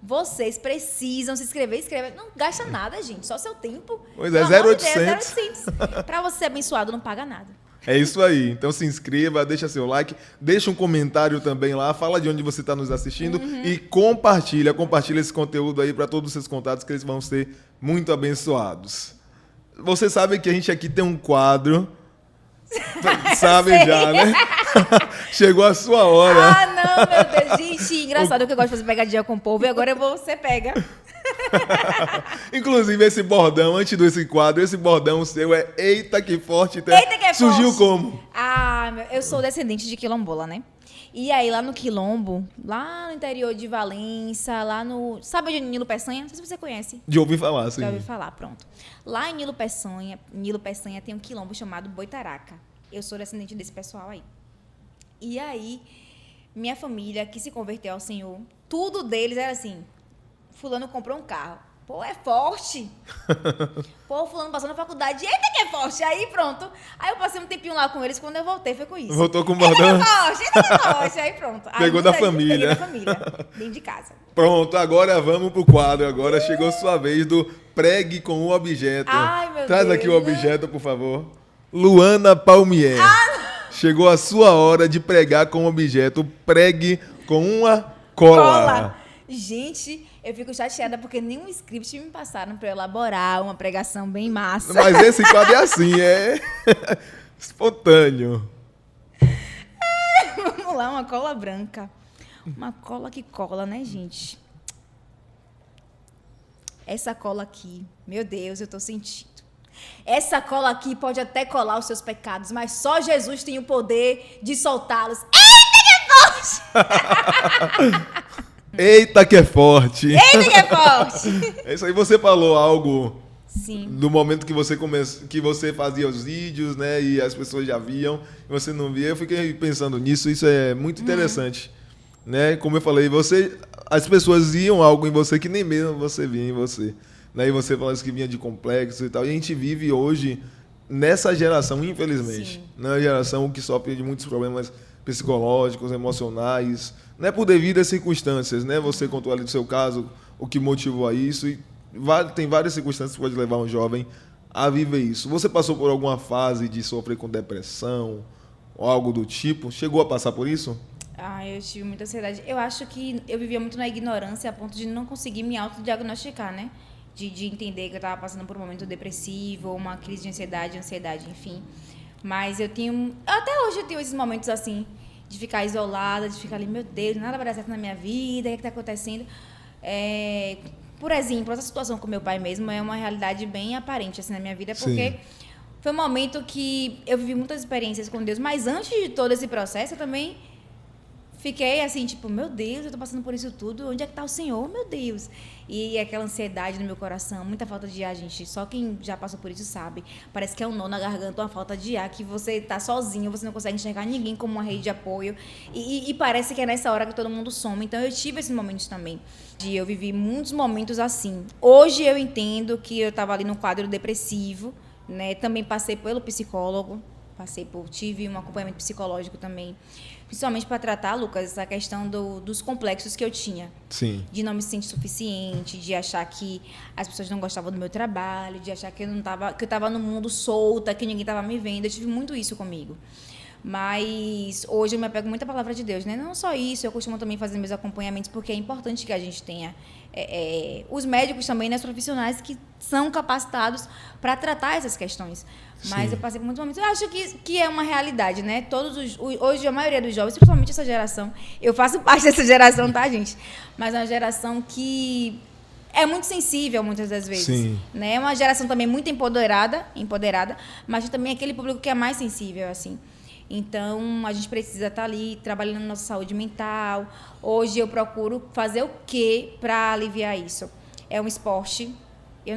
Vocês precisam se inscrever. Escreve. Não gasta nada, gente. Só seu tempo. Pois é, Pelo amor de 0800. Deus, 0800. Pra você ser abençoado, não paga nada. É isso aí. Então se inscreva, deixa seu like, deixa um comentário também lá, fala de onde você está nos assistindo e compartilha esse conteúdo aí para todos os seus contatos, que eles vão ser muito abençoados. Você sabe que a gente aqui tem um quadro, sabe já, né? Chegou a sua hora. Ah, não, meu Deus. Gente, engraçado que eu gosto de fazer pegadinha com o povo e agora você pega. Inclusive, esse bordão, antes desse quadro, esse bordão seu é Eita que forte. Então, Eita que é surgiu forte. como? Eu sou descendente de quilombola, né? E aí, lá no Quilombo, lá no interior de Valença, lá no... Sabe onde é Nilo Peçanha? Não sei se você conhece. De ouvir falar, sim. Já ouvi falar, pronto. Lá em Nilo Peçanha tem um quilombo chamado Boitaraca. Eu sou descendente desse pessoal aí. E aí, minha família, que se converteu ao Senhor, tudo deles era assim, fulano comprou um carro. Pô, é forte. Pô, fulano passou na faculdade. Eita que é forte. Aí, pronto. Aí eu passei um tempinho lá com eles. Quando eu voltei, foi com isso. Voltou com o bordão? Eita que é forte. Aí, pronto. Aí, Pegou da família. Peguei da família. Dentro de casa. Pronto, agora vamos pro quadro. Agora chegou sua vez do pregue com o objeto. Ai, meu Traz Deus. aqui o objeto, por favor. Luana Palmier. Chegou a sua hora de pregar com o objeto. Pregue com uma cola. Gente, eu fico chateada porque nenhum script me passaram para eu elaborar uma pregação bem massa. Mas esse quadro é assim, é espontâneo. Vamos lá, uma cola branca. Uma cola que cola, né, gente? Essa cola aqui, meu Deus, eu tô sentindo. Essa cola aqui pode até colar os seus pecados, mas só Jesus tem o poder de soltá-los. Eita, que forte! Eita que é forte! Eita que é forte! É isso aí, você falou algo Sim. do momento que você que você fazia os vídeos, né, e as pessoas já viam, e você não via. Eu fiquei pensando nisso, isso é muito interessante, né? Como eu falei, as pessoas viam algo em você que nem mesmo você via em você, né? E você falou que vinha de complexo e tal. E a gente vive hoje nessa geração, infelizmente, Sim. né, uma geração que sofre de muitos problemas psicológicos, emocionais, né, por devido às circunstâncias, né? Você contou ali do seu caso, o que motivou a isso, e tem várias circunstâncias que pode levar um jovem a viver isso. Você passou por alguma fase de sofrer com depressão ou algo do tipo? Chegou a passar por isso? Ah, eu tive muita ansiedade. Eu acho que eu vivia muito na ignorância a ponto de não conseguir me autodiagnosticar, né? De entender que eu estava passando por um momento depressivo, uma crise de ansiedade, enfim. Mas eu tenho... Até hoje eu tenho esses momentos assim, de ficar isolada, de ficar ali, meu Deus, nada vai dar certo na minha vida, o que está acontecendo? Por exemplo, essa situação com meu pai mesmo é uma realidade bem aparente assim, na minha vida, porque foi um momento que eu vivi muitas experiências com Deus, mas antes de todo esse processo, eu também fiquei assim, tipo, meu Deus, eu tô passando por isso tudo, onde é que tá o Senhor, meu Deus? E aquela ansiedade no meu coração, muita falta de ar, gente, só quem já passou por isso sabe. Parece que é um nó na garganta, uma falta de ar, que você tá sozinho, você não consegue enxergar ninguém como uma rede de apoio, e parece que é nessa hora que todo mundo soma. Então eu tive esses momentos também, eu vivi muitos momentos assim. Hoje eu entendo que eu tava ali num quadro depressivo, né? Também passei pelo psicólogo, tive um acompanhamento psicológico também, principalmente para tratar, Lucas, essa questão dos complexos que eu tinha. Sim. De não me sentir suficiente, de achar que as pessoas não gostavam do meu trabalho, de achar que eu estava no mundo solta, que ninguém estava me vendo. Eu tive muito isso comigo. Mas hoje eu me apego muito à palavra de Deus, né? Não só isso, eu costumo também fazer meus acompanhamentos, porque é importante que a gente tenha os médicos também, né, os profissionais que são capacitados para tratar essas questões. Mas Sim. eu passei por muitos momentos. Eu acho que é uma realidade, né? Hoje a maioria dos jovens, principalmente essa geração, eu faço parte dessa geração, tá, gente? Mas é uma geração que é muito sensível muitas das vezes. Sim. Né? É uma geração também muito empoderada, mas também aquele público que é mais sensível, assim. Então, a gente precisa estar ali trabalhando na nossa saúde mental. Hoje eu procuro fazer o quê para aliviar isso? É um esporte. Eu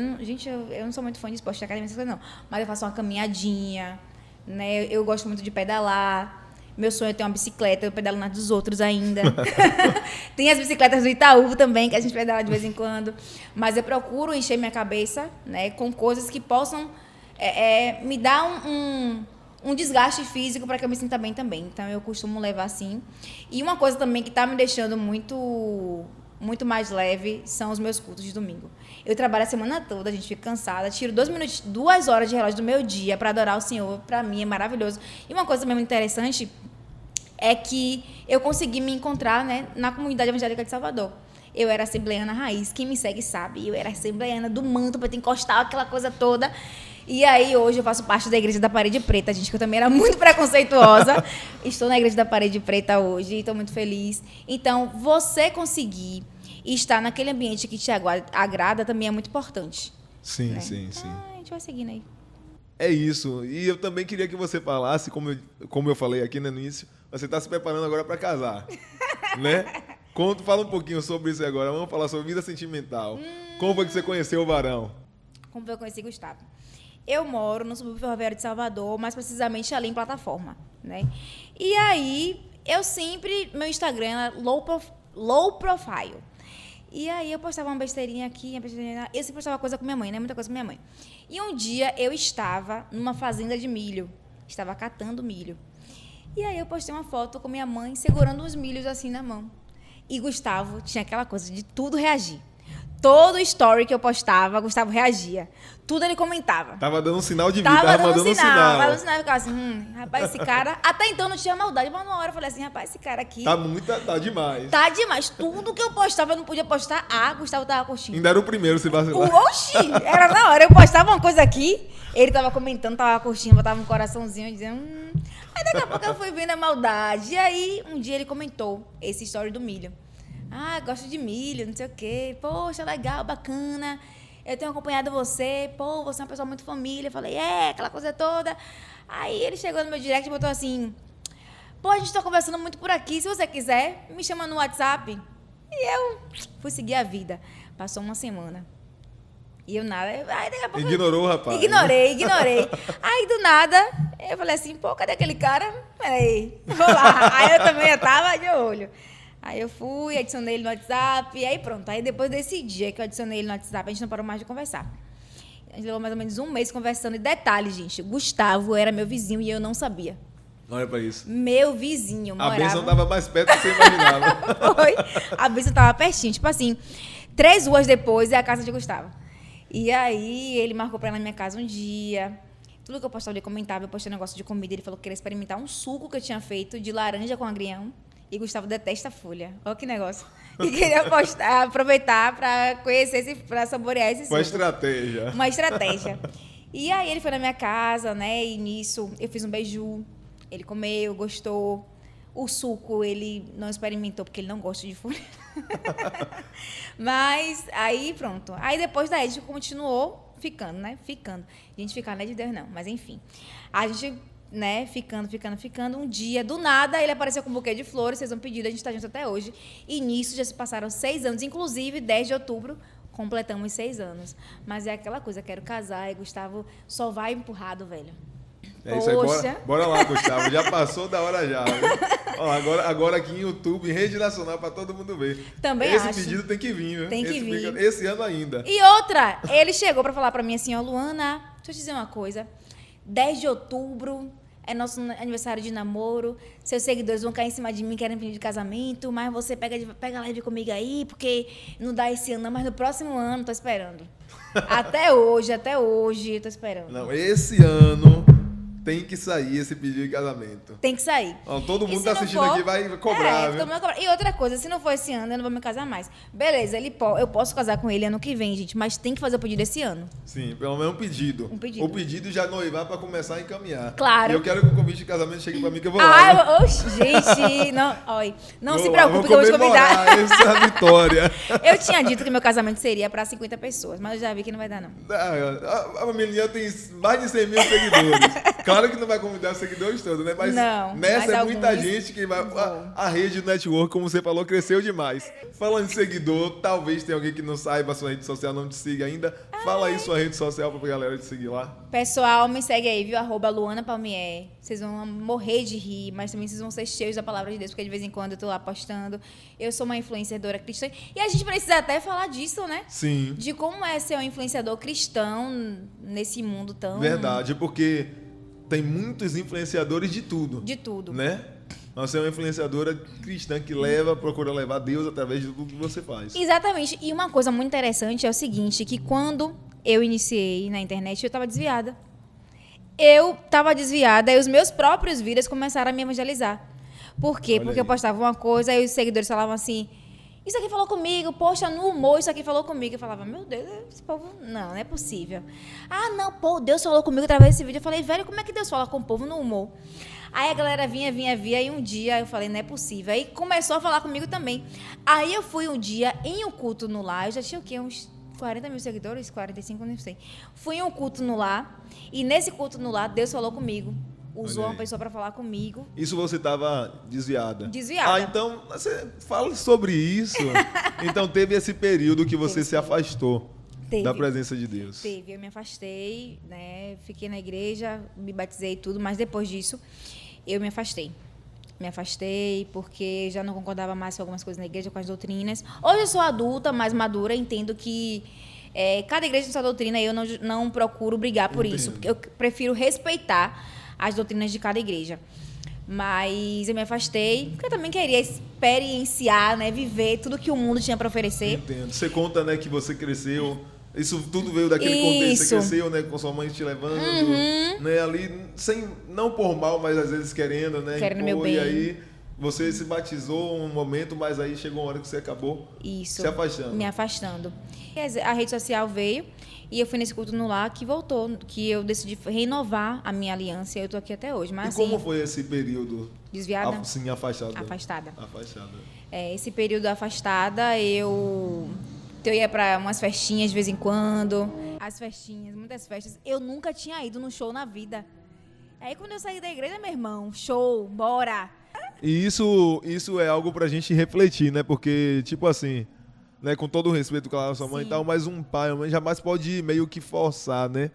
não sou muito fã de esporte de academia, não. Mas eu faço uma caminhadinha, né? Eu gosto muito de pedalar. Meu sonho é ter uma bicicleta, eu pedalo nas dos outros ainda. Tem as bicicletas do Itaú também, que a gente pedala de vez em quando. Mas eu procuro encher minha cabeça, né, com coisas que possam me dar um desgaste físico para que eu me sinta bem também. Então, eu costumo levar assim. E uma coisa também que está me deixando muito mais leve são os meus cultos de domingo. Eu trabalho a semana toda, a gente fica cansada, tiro 2 horas de relógio do meu dia para adorar o Senhor. Para mim é maravilhoso. E uma coisa mesmo interessante é que eu consegui me encontrar, né, na comunidade evangélica de Salvador. Eu era assembleiana raiz, quem me segue sabe. Eu era assembleiana do manto para te encostar, aquela coisa toda. E aí, hoje, eu faço parte da Igreja da Parede Preta, gente, que eu também era muito preconceituosa. Estou na Igreja da Parede Preta hoje e estou muito feliz. Então, você conseguir estar naquele ambiente que te agrada também é muito importante. Sim, né? sim. A gente vai seguindo aí. É isso. E eu também queria que você falasse, como eu falei aqui no início, você está se preparando agora para casar, né? Fala um pouquinho sobre isso agora. Vamos falar sobre vida sentimental. Como foi que você conheceu o varão? Como eu conheci Gustavo? Eu moro no subúrbio ferroviário de Salvador, mais precisamente ali em Plataforma, né? E aí, meu Instagram era low profile. E aí eu postava uma besteirinha aqui, uma besteirinha lá. Eu sempre postava coisa com minha mãe, né? Muita coisa com minha mãe. E um dia eu estava numa fazenda de milho. Estava catando milho. E aí eu postei uma foto com minha mãe segurando uns milhos assim na mão. E Gustavo tinha aquela coisa de tudo reagir. Todo story que eu postava, Gustavo reagia. Tudo ele comentava. Tava dando um sinal de vida, Tava mandando um sinal. Tava dando sinal, eu ficava assim, rapaz, esse cara... Até então não tinha maldade, mas uma hora eu falei assim, rapaz, esse cara aqui... Tá demais. Tá demais. Tudo que eu postava, eu não podia postar. Gustavo tava curtindo. Ainda era o primeiro, se vacilar. Oxi! Era na hora. Eu postava uma coisa aqui, ele tava comentando, tava curtindo, botava um coraçãozinho, dizendo... Aí daqui a pouco eu fui vendo a maldade. E aí, um dia ele comentou esse story do milho. Gosto de milho, não sei o quê. Poxa, legal, bacana. Eu tenho acompanhado você. Pô, você é uma pessoa muito família. Eu falei, aquela coisa toda. Aí ele chegou no meu direct e botou assim... Pô, a gente tá conversando muito por aqui. Se você quiser, me chama no WhatsApp. E eu fui seguir a vida. Passou uma semana. E eu nada. Aí, daqui a pouco, Ignorou o rapaz. Ignorei. Aí do nada, eu falei assim, pô, cadê aquele cara? Peraí, vou lá. Aí eu também já tava de olho. Aí eu fui, adicionei ele no WhatsApp, e aí pronto. Aí depois desse dia que eu adicionei ele no WhatsApp, a gente não parou mais de conversar. A gente levou mais ou menos um mês conversando. E detalhe, gente, Gustavo era meu vizinho e eu não sabia. Olha pra isso. Meu vizinho A morava... bênção tava mais perto do que você imaginava. Foi. A bênção tava pertinho. Tipo assim, 3 ruas depois é a casa de Gustavo. E aí, ele marcou pra ir na minha casa um dia. Tudo que eu postava, ele comentava. Eu postei um negócio de comida. Ele falou que queria experimentar um suco que eu tinha feito de laranja com agrião. E Gustavo detesta folha. Olha que negócio. E queria aproveitar pra conhecer, pra saborear esse suco. Uma estratégia. Uma estratégia. E aí, ele foi na minha casa, né? E nisso, eu fiz um beiju. Ele comeu, gostou. O suco, ele não experimentou, porque ele não gosta de folha. Mas, aí, pronto. Aí, depois daí, a gente continuou ficando, né? Ficando. A gente ficar, não é de Deus, não. Mas, enfim. A gente, né? Ficando. Um dia, do nada, ele apareceu com um buquê de flores. Vocês vão pedir, a gente tá junto até hoje. E nisso, já se passaram 6 anos. Inclusive, 10 de outubro, completamos 6 anos. Mas é aquela coisa, quero casar. E Gustavo só vai empurrado, velho. É isso aí, bora lá, Gustavo. Já passou da hora já. Ó, agora aqui em YouTube, em rede nacional, pra todo mundo ver. Também Esse acho. pedido tem que vir, viu? Tem que vir. Esse ano ainda. E outra, ele chegou pra falar pra mim assim, ó, Luana, deixa eu te dizer uma coisa. 10 de outubro é nosso aniversário de namoro. Seus seguidores vão cair em cima de mim, querem pedir de casamento, mas você pega leve comigo aí, porque não dá esse ano, não, mas no próximo ano, tô esperando. Até hoje, tô esperando. Não, esse ano tem que sair esse pedido de casamento. Tem que sair. Ó, todo mundo se tá não assistindo for, aqui vai cobrar, viu? todo mundo vai cobrar. E outra coisa, se não for esse ano, eu não vou me casar mais. Beleza, eu posso casar com ele ano que vem, gente, mas tem que fazer o pedido esse ano. Sim, pelo menos um pedido. Um pedido. O pedido já noivar pra começar a encaminhar. Claro. E eu quero que o convite de casamento chegue pra mim, que eu vou lá. Oxe, gente, não Vou se lá, preocupe que eu vou te convidar. Essa é a vitória. Eu tinha dito que meu casamento seria pra 50 pessoas, mas eu já vi que não vai dar, não. A menina tem mais de 100 mil seguidores. Claro que não vai convidar os seguidores todos, né? Mas Não, nessa mas é muita alguns gente que vai. vão. A rede do network, como você falou, cresceu demais. Falando em seguidor, talvez tenha alguém que não saiba a sua rede social, não te siga ainda. Fala aí sua rede social pra galera te seguir lá. Pessoal, me segue aí, viu? @Luana Palmier. Vocês vão morrer de rir, mas também vocês vão ser cheios da palavra de Deus, porque de vez em quando eu tô lá postando. Eu sou uma influenciadora cristã. E a gente precisa até falar disso, né? Sim. De como é ser um influenciador cristão nesse mundo tão... Verdade, porque tem muitos influenciadores de tudo. De tudo. Né? Você é uma influenciadora cristã que procura levar Deus através de tudo que você faz. Exatamente. E uma coisa muito interessante é o seguinte, que quando eu iniciei na internet, eu estava desviada. E os meus próprios vídeos começaram a me evangelizar. Por quê? Olha Porque aí. eu postava uma coisa e os seguidores falavam assim, isso aqui falou comigo, poxa, no humor, isso aqui falou comigo. Eu falava, meu Deus, esse povo, não é possível. Ah, não, pô, Deus falou comigo através desse vídeo. Eu falei, velho, como é que Deus fala com o povo no humor? Aí a galera vinha, e um dia eu falei, não é possível. Aí começou a falar comigo também. Aí eu fui um dia em um culto no lar, eu já tinha o quê? Uns 40 mil seguidores? 45, não sei. Fui em um culto no lar, e nesse culto no lar, Deus falou comigo. Usou uma pessoa para falar comigo. Isso você estava desviada? Desviada. Ah, então você fala sobre isso. Então teve esse período que você se afastou da presença de Deus. Teve, eu me afastei, né? Fiquei na igreja, me batizei e tudo, mas depois disso eu me afastei. Me afastei porque já não concordava mais com algumas coisas na igreja, com as doutrinas. Hoje eu sou adulta, mais madura, entendo que cada igreja tem sua doutrina e eu não procuro brigar por Entendo. isso. Porque eu prefiro respeitar as doutrinas de cada igreja. Mas eu me afastei porque eu também queria experienciar, né, viver tudo que o mundo tinha para oferecer. Entendo. Você conta, né, que você cresceu. Isso tudo veio daquele contexto. Você cresceu, né, com sua mãe te levando, né, ali, não por mal, mas às vezes querendo, né? Querendo meu bem. E aí você se batizou um momento, mas aí chegou uma hora que você acabou se afastando. Me afastando. A rede social veio e eu fui nesse culto no lar que voltou, que eu decidi renovar a minha aliança e eu tô aqui até hoje. Mas, E como assim, foi esse período? desviada? Sim, afastada. Afastada. Afastada. Esse período afastada, eu ia para umas festinhas de vez em quando. As festinhas, muitas festas. Eu nunca tinha ido num show na vida. Aí quando eu saí da igreja, meu irmão, show, bora. E isso é algo pra gente refletir, né? Porque, tipo assim, né, com todo o respeito, claro, a sua mãe e Sim. tal, mas um pai, uma mãe jamais pode meio que forçar, né?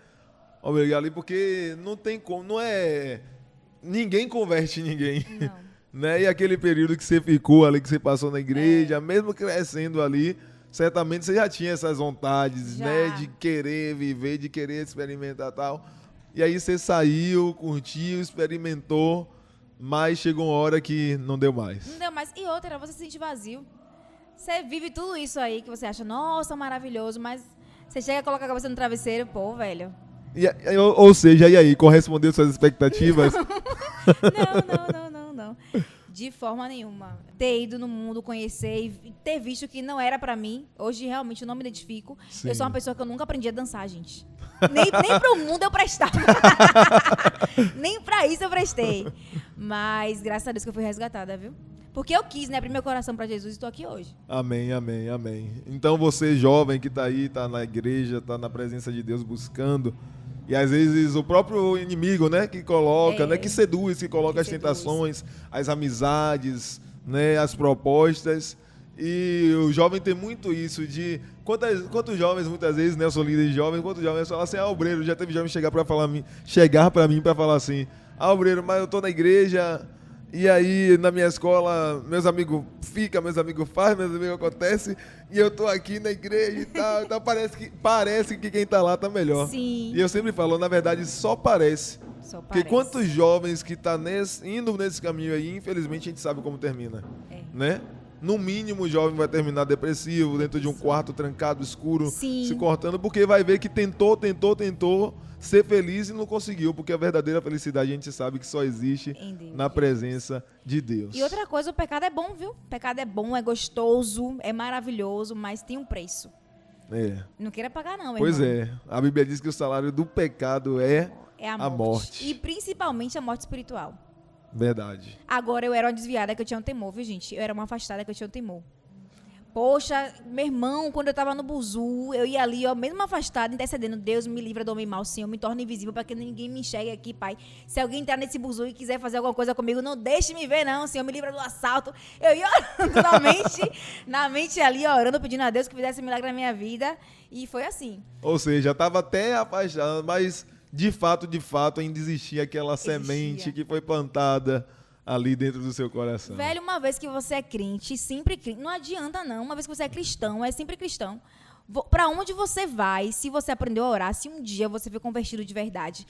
Obrigar ali, porque não tem como, não é... Ninguém converte ninguém. Não. Né? E aquele período que você ficou ali, que você passou na igreja, mesmo crescendo ali, certamente você já tinha essas vontades, Já. né? De querer viver, de querer experimentar tal. E aí você saiu, curtiu, experimentou, mas chegou uma hora que não deu mais. Não deu mais. E outra, você se sente vazio. Você vive tudo isso aí que você acha, nossa, maravilhoso, mas você chega e coloca a cabeça no travesseiro, pô, velho. Ou seja, e aí, correspondeu suas expectativas? Não. De forma nenhuma. Ter ido no mundo, conhecer e ter visto que não era pra mim. Hoje, realmente, eu não me identifico. Sim. Eu sou uma pessoa que eu nunca aprendi a dançar, gente. Nem pro mundo eu prestava. Nem pra isso eu prestei. Mas, graças a Deus que eu fui resgatada, viu? Porque eu quis, né? Abrir meu coração pra Jesus e tô aqui hoje. Amém, amém, amém. Então você, jovem que tá aí, tá na igreja, tá na presença de Deus buscando, e às vezes o próprio inimigo, né, que coloca, né, que seduz, que coloca Que as seduz. tentações, as amizades, né, as propostas. E o jovem tem muito isso de... Quantos jovens, muitas vezes, né, eu sou líder de jovens, quantos jovens falam assim, obreiro, já teve jovem chegar pra mim pra falar assim, obreiro, mas eu tô na igreja... E aí, na minha escola, meus amigos ficam, meus amigos fazem, meus amigos acontecem, e eu tô aqui na igreja e tal, então parece que quem tá lá tá melhor. Sim. E eu sempre falo, na verdade, só parece. Só Porque parece. quantos jovens que tá indo nesse caminho aí, infelizmente a gente sabe como termina. É. Né? No mínimo, o jovem vai terminar depressivo, dentro de um quarto trancado, escuro, Sim. se cortando, porque vai ver que tentou ser feliz e não conseguiu, porque a verdadeira felicidade a gente sabe que só existe Em Deus, na presença de Deus. E outra coisa, o pecado é bom, viu? O pecado é bom, é gostoso, é maravilhoso, mas tem um preço. É. Não queira pagar, não, meu Pois irmão. é, a Bíblia diz que o salário do pecado é É a a morte. morte. E principalmente a morte espiritual. Verdade. Agora, eu era uma desviada que eu tinha um temor, viu, gente? Eu era uma afastada que eu tinha um temor. Poxa, meu irmão, quando eu tava no buzu, eu ia ali, ó, mesmo afastada, intercedendo. Deus me livra do homem mau, Senhor, me torna invisível para que ninguém me enxergue aqui, Pai. Se alguém entrar nesse buzu e quiser fazer alguma coisa comigo, não deixe me ver, não, Senhor, me livra do assalto. Eu ia orando na mente ali, orando, pedindo a Deus que fizesse um milagre na minha vida. E foi assim. Ou seja, estava até afastada, mas de fato, ainda existia aquela semente que foi plantada ali dentro do seu coração. Velho, uma vez que você é crente, sempre crente, não adianta não. Uma vez que você é cristão, é sempre cristão. Pra onde você vai, se você aprendeu a orar, se um dia você foi convertido de verdade,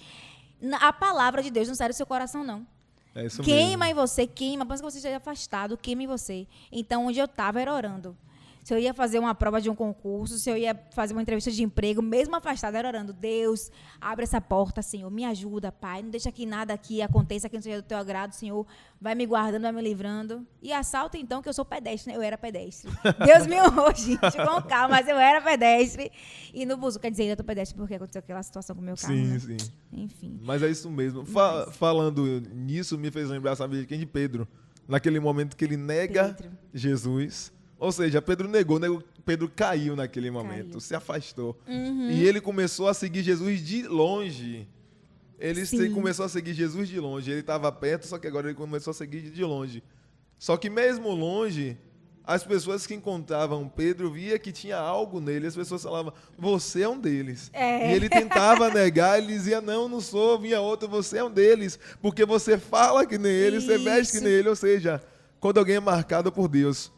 a palavra de Deus não sai do seu coração, não. É isso Queima mesmo. em você, queima. Pensa que você esteja afastado, queima em você. Então, onde eu estava era orando. Se eu ia fazer uma prova de um concurso, se eu ia fazer uma entrevista de emprego, mesmo afastada, era orando. Deus, abre essa porta, Senhor, me ajuda, Pai. Não deixa que nada aqui aconteça que não seja do teu agrado, Senhor. Vai me guardando, vai me livrando. E assalto, então, que eu sou pedestre, né? Eu era pedestre. Deus me honrou, gente, com calma, mas eu era pedestre. E no buzu, quer dizer, ainda tô pedestre porque aconteceu aquela situação com o meu carro, Sim, né? sim. Enfim. Mas é isso mesmo. Falando nisso, me fez lembrar, sabe, de quem? De Pedro. Naquele momento que ele nega Pedro. Jesus. Ou seja, Pedro negou, Pedro caiu naquele momento, Caiu. se afastou. Uhum. E ele começou a seguir Jesus de longe. Sim. Começou a seguir Jesus de longe. Ele estava perto, só que agora ele começou a seguir de longe. Só que mesmo longe, as pessoas que encontravam Pedro via que tinha algo nele. As pessoas falavam, você é um deles. É. E ele tentava negar, ele dizia, não sou, vinha outro, você é um deles. Porque você fala que nem ele, você mexe que Isso. nem ele. Ou seja, quando alguém é marcado por Deus,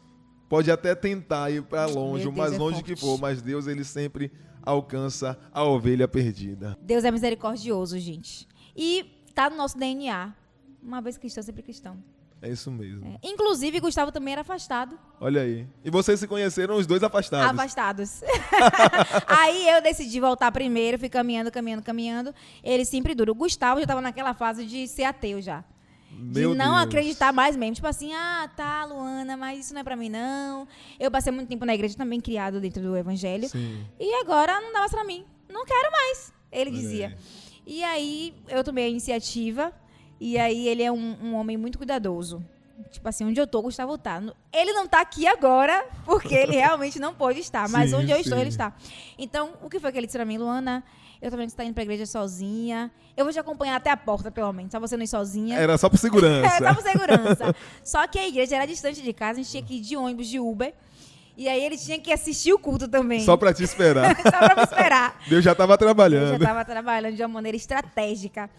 pode até tentar ir para longe, Meu o mais Deus, é longe que forte. for, mas Deus, ele sempre alcança a ovelha perdida. Deus é misericordioso, gente. E tá no nosso DNA. Uma vez cristão, sempre cristão. É isso mesmo. Inclusive, Gustavo também era afastado. Olha aí. E vocês se conheceram os dois afastados. Afastados. Aí eu decidi voltar primeiro, fui caminhando. Ele sempre duro. O Gustavo já tava naquela fase de ser ateu já. De Meu não Deus. acreditar mais mesmo. Tipo assim, tá, Luana, mas isso não é pra mim, não. Eu passei muito tempo na igreja, também criado dentro do evangelho. Sim. E agora não dá mais pra mim. Não quero mais, ele Olha dizia. aí. E aí eu tomei a iniciativa. E aí ele é um homem muito cuidadoso. Tipo assim, onde eu tô, Gustavo tá. Ele não tá aqui agora, porque ele realmente não pode estar. Mas Sim, onde eu estou, sim. ele está. Então, o que foi que ele disse pra mim? Luana, eu tô vendo que você tá indo pra igreja sozinha. Eu vou te acompanhar até a porta, pelo menos. Só você não ir sozinha. Era só por segurança. Só por segurança. Só que a igreja era distante de casa, a gente tinha que ir de ônibus, de Uber. E aí ele tinha que assistir o culto também. Só pra te esperar. Só pra me esperar. Deus já tava Eu trabalhando. já estava trabalhando de uma maneira estratégica.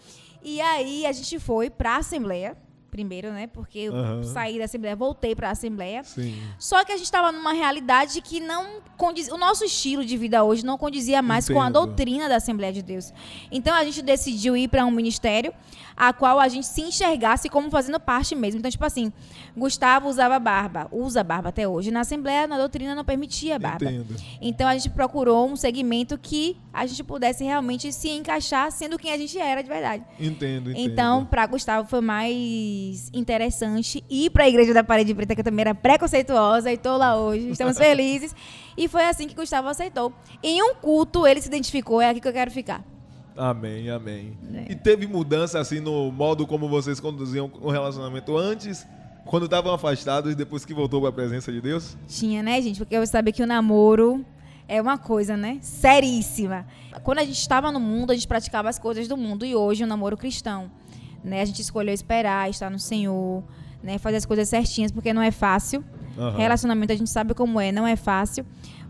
E aí a gente foi para a Assembleia, primeiro, né? Porque eu saí da Assembleia, voltei para a Assembleia. Sim. Só que a gente estava numa realidade que não condizia, o nosso estilo de vida hoje não condizia mais com a Entendo. doutrina da Assembleia de Deus. Então a gente decidiu ir para um ministério a qual a gente se enxergasse como fazendo parte mesmo. Então, tipo assim, Gustavo usava barba, usa barba até hoje. Na Assembleia, na doutrina, não permitia barba. Entendo. Então a gente procurou um segmento que a gente pudesse realmente se encaixar sendo quem a gente era de verdade. Entendo. Então, para Gustavo foi mais interessante ir para a Igreja da Parede Preta, que eu também era preconceituosa e tô lá hoje. Estamos felizes. E foi assim que Gustavo aceitou. Em um culto, ele se identificou, é aqui que eu quero ficar. Amém, amém. É. E teve mudança assim no modo como vocês conduziam o relacionamento antes, quando estavam afastados e depois que voltou para a presença de Deus? Tinha, né, gente? Porque eu sabia que o namoro é uma coisa, né? Seríssima. Quando a gente estava no mundo, a gente praticava as coisas do mundo. E hoje, o namoro cristão, né? A gente escolheu esperar, estar no Senhor, né? Fazer as coisas certinhas, porque não é fácil. Aham. Relacionamento, a gente sabe como é, não é fácil.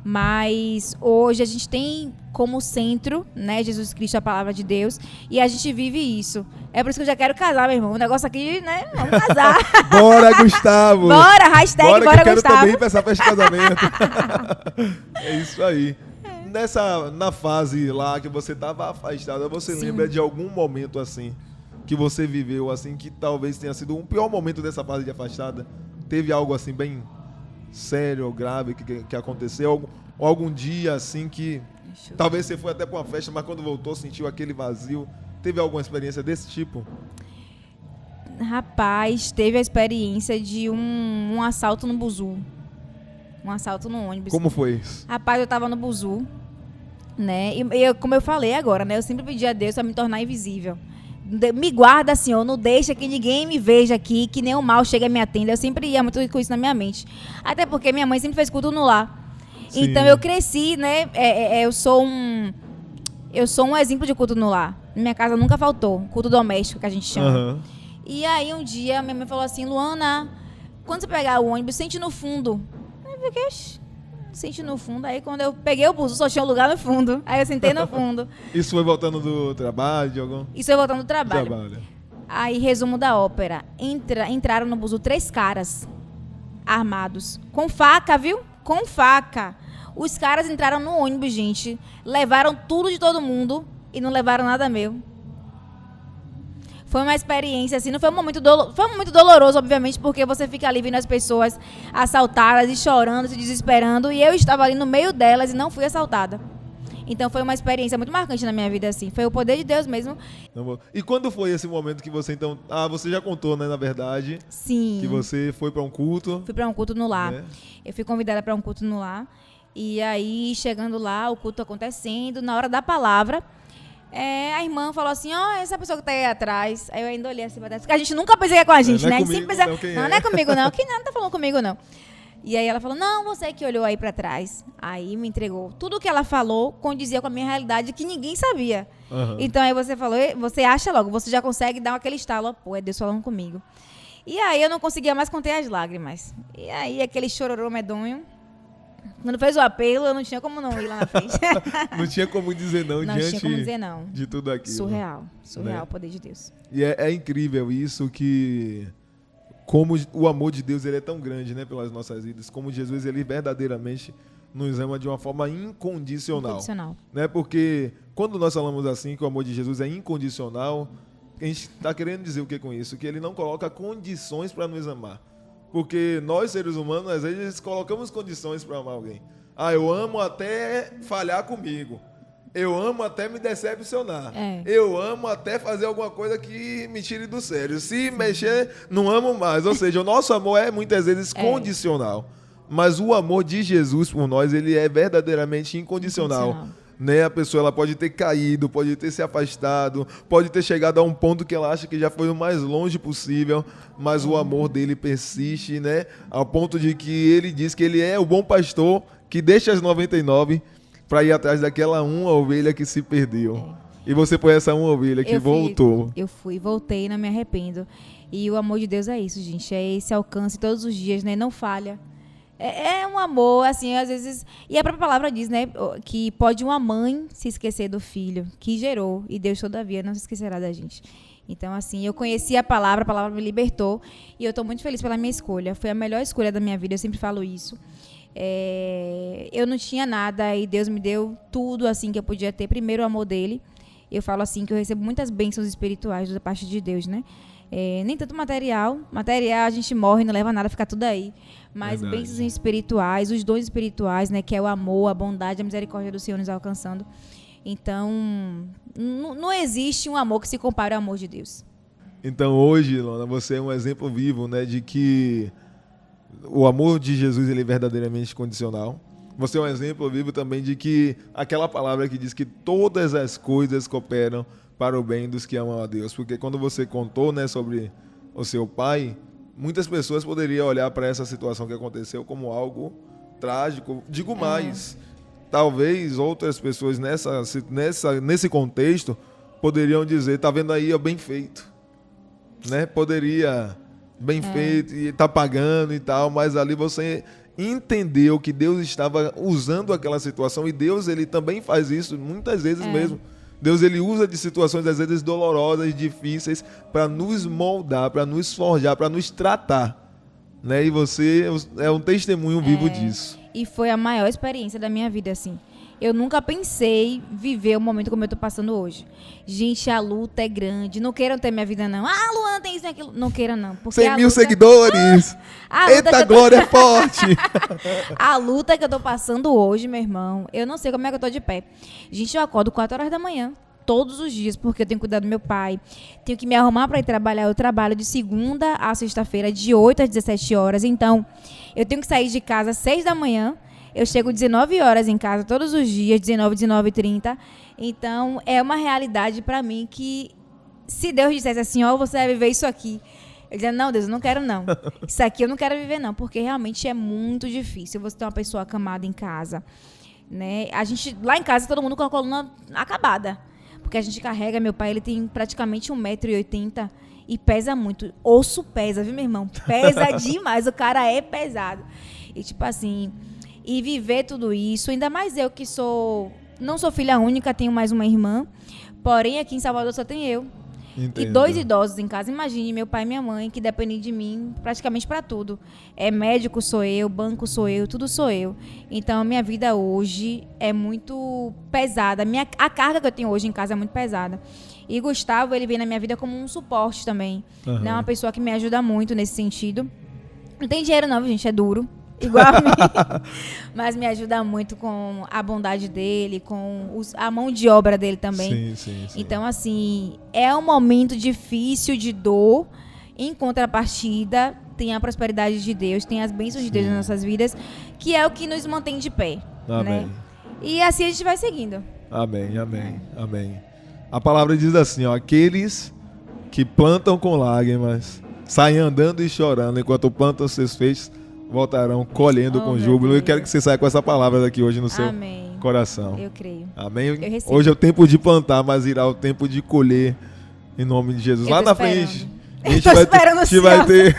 Mas hoje a gente tem como centro, né, Jesus Cristo, a palavra de Deus, e a gente vive isso. É por isso que eu já quero casar, meu irmão. O negócio aqui, né? Vamos casar. Bora, Gustavo! Bora, hashtag Bora, bora, que eu quero Gustavo. também ir pra essa festa de casamento. É isso aí. Na fase lá que você tava afastada, você Sim. lembra de algum momento assim que você viveu assim que talvez tenha sido um pior momento dessa fase de afastada? Teve algo assim bem sério ou grave que aconteceu? Ou algum dia assim que talvez você foi até pra uma festa, mas quando voltou sentiu aquele vazio? Teve alguma experiência desse tipo? Rapaz, teve a experiência de um assalto no buzu. Um assalto no ônibus. Como foi isso? Rapaz, eu tava no buzu, né? Como eu falei agora, né? Eu sempre pedi a Deus pra me tornar invisível. Me guarda, Senhor, não deixa que ninguém me veja aqui, que nem o mal chegue a me atender. Eu sempre ia muito com isso na minha mente. Até porque minha mãe sempre fez culto no lar. Sim. Então eu cresci, né? Eu sou um exemplo de culto no lar. Minha casa nunca faltou. Culto doméstico, que a gente chama. Aham. E aí um dia minha mãe falou assim: Luana, quando você pegar o ônibus, sente no fundo. Aí eu fiquei, sente no fundo. Aí quando eu peguei o buzo, só tinha um lugar no fundo. Aí eu sentei no fundo. Isso foi voltando do trabalho, de algum Isso foi voltando do trabalho. trabalho? Aí, resumo da ópera. Entraram no buzo 3 caras armados. Com faca, viu? Com faca. Os caras entraram no ônibus, gente. Levaram tudo de todo mundo e não levaram nada meu. Foi uma experiência, assim, não foi um momento foi um momento doloroso, obviamente, porque você fica ali vendo as pessoas assaltadas e chorando, se desesperando, e eu estava ali no meio delas e não fui assaltada. Então foi uma experiência muito marcante na minha vida, assim. Foi o poder de Deus mesmo. E quando foi esse momento que você então... você já contou, né, na verdade, Sim. que você foi para um culto. Fui para um culto no lar. Né? Eu fui convidada para um culto no lar. E aí, chegando lá, o culto acontecendo, na hora da palavra, a irmã falou assim: essa pessoa que tá aí atrás. Aí eu ainda olhei assim pra trás, porque a gente nunca pensa que é com a gente, não é né? A gente comigo, sempre pensa, não, quem não, é? não é comigo não, que não tá falando comigo não. E aí ela falou: não, você que olhou aí pra trás. Aí me entregou. Tudo que ela falou condizia com a minha realidade, que ninguém sabia. Aham. Então aí você falou, você acha logo, você já consegue dar aquele estalo, pô, é Deus falando comigo. E aí eu não conseguia mais conter as lágrimas. E aí aquele chororô medonho. Quando fez o apelo, eu não tinha como não ir lá na frente. Não tinha como dizer não, Não diante tinha como dizer não. de tudo aquilo. Surreal Né? o poder de Deus. E é incrível isso, que como o amor de Deus ele é tão grande, né, pelas nossas vidas, como Jesus ele verdadeiramente nos ama de uma forma incondicional. Incondicional. Né? Porque quando nós falamos assim que o amor de Jesus é incondicional, a gente está querendo dizer o que com isso? Que ele não coloca condições para nos amar. Porque nós, seres humanos, às vezes colocamos condições para amar alguém. Eu amo até falhar comigo. Eu amo até me decepcionar. Eu amo até fazer alguma coisa que me tire do sério. Se mexer, não amo mais. Ou seja, o nosso amor é muitas vezes condicional. Mas o amor de Jesus por nós, ele é verdadeiramente incondicional. né? A pessoa ela pode ter caído, pode ter se afastado, pode ter chegado a um ponto que ela acha que já foi o mais longe possível, mas o amor dele persiste, né? Ao ponto de que ele diz que ele é o bom pastor que deixa as 99 para ir atrás daquela uma ovelha que se perdeu. E você foi essa uma ovelha que voltou. Eu fui, voltei, não me arrependo. E o amor de Deus é isso, gente. É esse alcance todos os dias, né? Não falha. É um amor, assim, às vezes... E a própria palavra diz, né? Que pode uma mãe se esquecer do filho que gerou. E Deus, todavia, não se esquecerá da gente. Então, assim, eu conheci a palavra me libertou. E eu estou muito feliz pela minha escolha. Foi a melhor escolha da minha vida, eu sempre falo isso. Eu não tinha nada e Deus me deu tudo, assim, que eu podia ter. Primeiro, o amor dele. Eu falo, assim, que eu recebo muitas bênçãos espirituais da parte de Deus, né? Nem tanto material. Material a gente morre, não leva nada, fica tudo aí. Mas Verdade. bênçãos espirituais, os dons espirituais, né? Que é o amor, a bondade, a misericórdia do Senhor nos alcançando. Então, não existe um amor que se compare ao amor de Deus. Então hoje, Ilona, você é um exemplo vivo, né, de que o amor de Jesus ele é verdadeiramente condicional. Você é um exemplo vivo também de que aquela palavra que diz que todas as coisas cooperam para o bem dos que amam a Deus. Porque quando você contou, né, sobre o seu pai, muitas pessoas poderiam olhar para essa situação que aconteceu como algo trágico. Digo mais, talvez outras pessoas nesse contexto poderiam dizer, tá vendo aí, é bem feito, né? Poderia, bem feito, e tá pagando e tal, mas ali você entendeu que Deus estava usando aquela situação e Deus, ele também faz isso muitas vezes mesmo. Deus, ele usa de situações às vezes dolorosas, difíceis, para nos moldar, para nos forjar, para nos tratar, né? E você é um testemunho vivo disso. E foi a maior experiência da minha vida, assim. Eu nunca pensei viver um momento como eu tô passando hoje. Gente, a luta é grande. Não queiram ter minha vida, não. Ah, Luana, tem isso e aquilo. Não queiram, não. 100 mil seguidores! Eita, glória é forte! A luta que eu tô passando hoje, meu irmão, eu não sei como é que eu tô de pé. Gente, eu acordo 4 horas da manhã, todos os dias, porque eu tenho que cuidar do meu pai. Tenho que me arrumar para ir trabalhar. Eu trabalho de segunda a sexta-feira, de 8 às 17 horas. Então, eu tenho que sair de casa às 6 da manhã. Eu chego 19 horas em casa todos os dias, 19h30. Então, é uma realidade para mim que, se Deus dissesse assim, ó, você vai viver isso aqui. Eu dizia, não, Deus, eu não quero não. Isso aqui eu não quero viver não, porque realmente é muito difícil você ter uma pessoa acamada em casa, né? A gente, lá em casa, todo mundo com a coluna acabada. Porque a gente carrega, meu pai, ele tem praticamente 1,80 m e pesa muito. Osso pesa, viu, meu irmão? Pesa demais, o cara é pesado. E tipo assim... E viver tudo isso, ainda mais eu que não sou filha única, tenho mais uma irmã, porém aqui em Salvador só tem eu. Entendo. E 2 idosos em casa. Imagine, meu pai e minha mãe, que dependem de mim praticamente para tudo. Médico sou eu, banco sou eu, tudo sou eu. Então a minha vida hoje é muito pesada. A carga que eu tenho hoje em casa é muito pesada. E Gustavo, ele vem na minha vida como um suporte também. Né? Uma pessoa que me ajuda muito nesse sentido. Não tem dinheiro não, gente, é duro. Igual a mim, mas me ajuda muito com a bondade dele, com a mão de obra dele também. Sim. Então, assim, é um momento difícil de dor. Em contrapartida, tem a prosperidade de Deus, tem as bênçãos de Deus nas nossas vidas, que é o que nos mantém de pé. Amém. Né? E assim a gente vai seguindo. Amém. A palavra diz assim, ó, aqueles que plantam com lágrimas, saem andando e chorando, enquanto plantam seus feixes, voltarão colhendo com júbilo. Eu quero que você saia com essa palavra daqui hoje no seu coração. Eu creio. Amém? Eu recebo. Hoje é o tempo de plantar, mas irá o tempo de colher em nome de Jesus. Lá na frente, a gente vai ter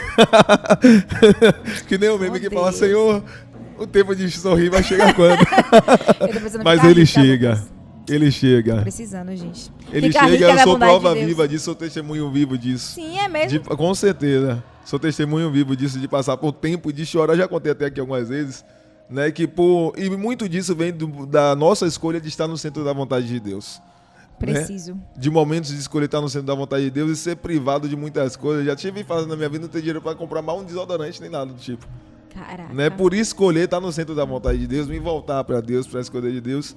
que nem o meme que fala, Senhor, o tempo de sorrir vai chegar quando? Mas ele chega. Ele chega. Tô precisando, gente. Ele chega, eu sou prova viva disso, sou testemunho vivo disso. Sim, é mesmo. Com certeza. Sou testemunho vivo disso, de passar por tempo de chorar. Já contei até aqui algumas vezes, né? E muito disso vem da nossa escolha de estar no centro da vontade de Deus. Preciso. Né? De momentos de escolher estar no centro da vontade de Deus e ser privado de muitas coisas. Já tive fase na minha vida não ter dinheiro para comprar mais um desodorante nem nada do tipo. Caraca. Né? Por escolher estar no centro da vontade de Deus, me voltar para Deus, para a escolha de Deus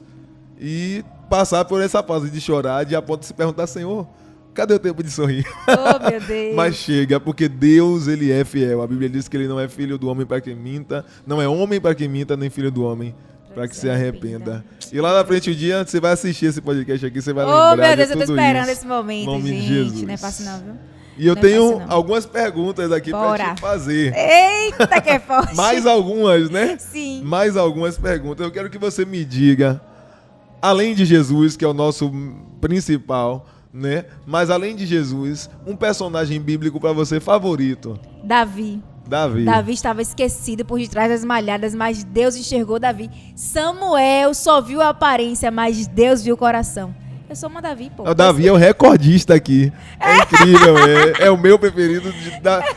e passar por essa fase de chorar, de a ponto de se perguntar, Senhor, cadê o tempo de sorrir? Oh, meu Deus. Mas chega, porque Deus, ele é fiel. A Bíblia diz que ele não é filho do homem para que minta, não é homem para que minta, nem filho do homem para que se arrependa. E lá na frente, um dia, você vai assistir esse podcast aqui, você vai Oh, lembrar meu Deus, de eu tô tudo esperando isso. esse momento, Em nome gente. de Jesus. Não é fácil não, viu? E eu Não é tenho fácil, não. algumas perguntas aqui para Bora. te fazer. Eita, que é forte. Mais algumas, né? Sim. Mais algumas perguntas. Eu quero que você me diga, além de Jesus, que é o nosso principal, né? Mas além de Jesus, um personagem bíblico para você favorito. Davi. Davi. Estava esquecido por detrás das malhadas, mas Deus enxergou Davi. Samuel só viu a aparência, mas Deus viu o coração. Eu sou uma Davi, pô. O Davi é o recordista aqui. É incrível, é o meu preferido.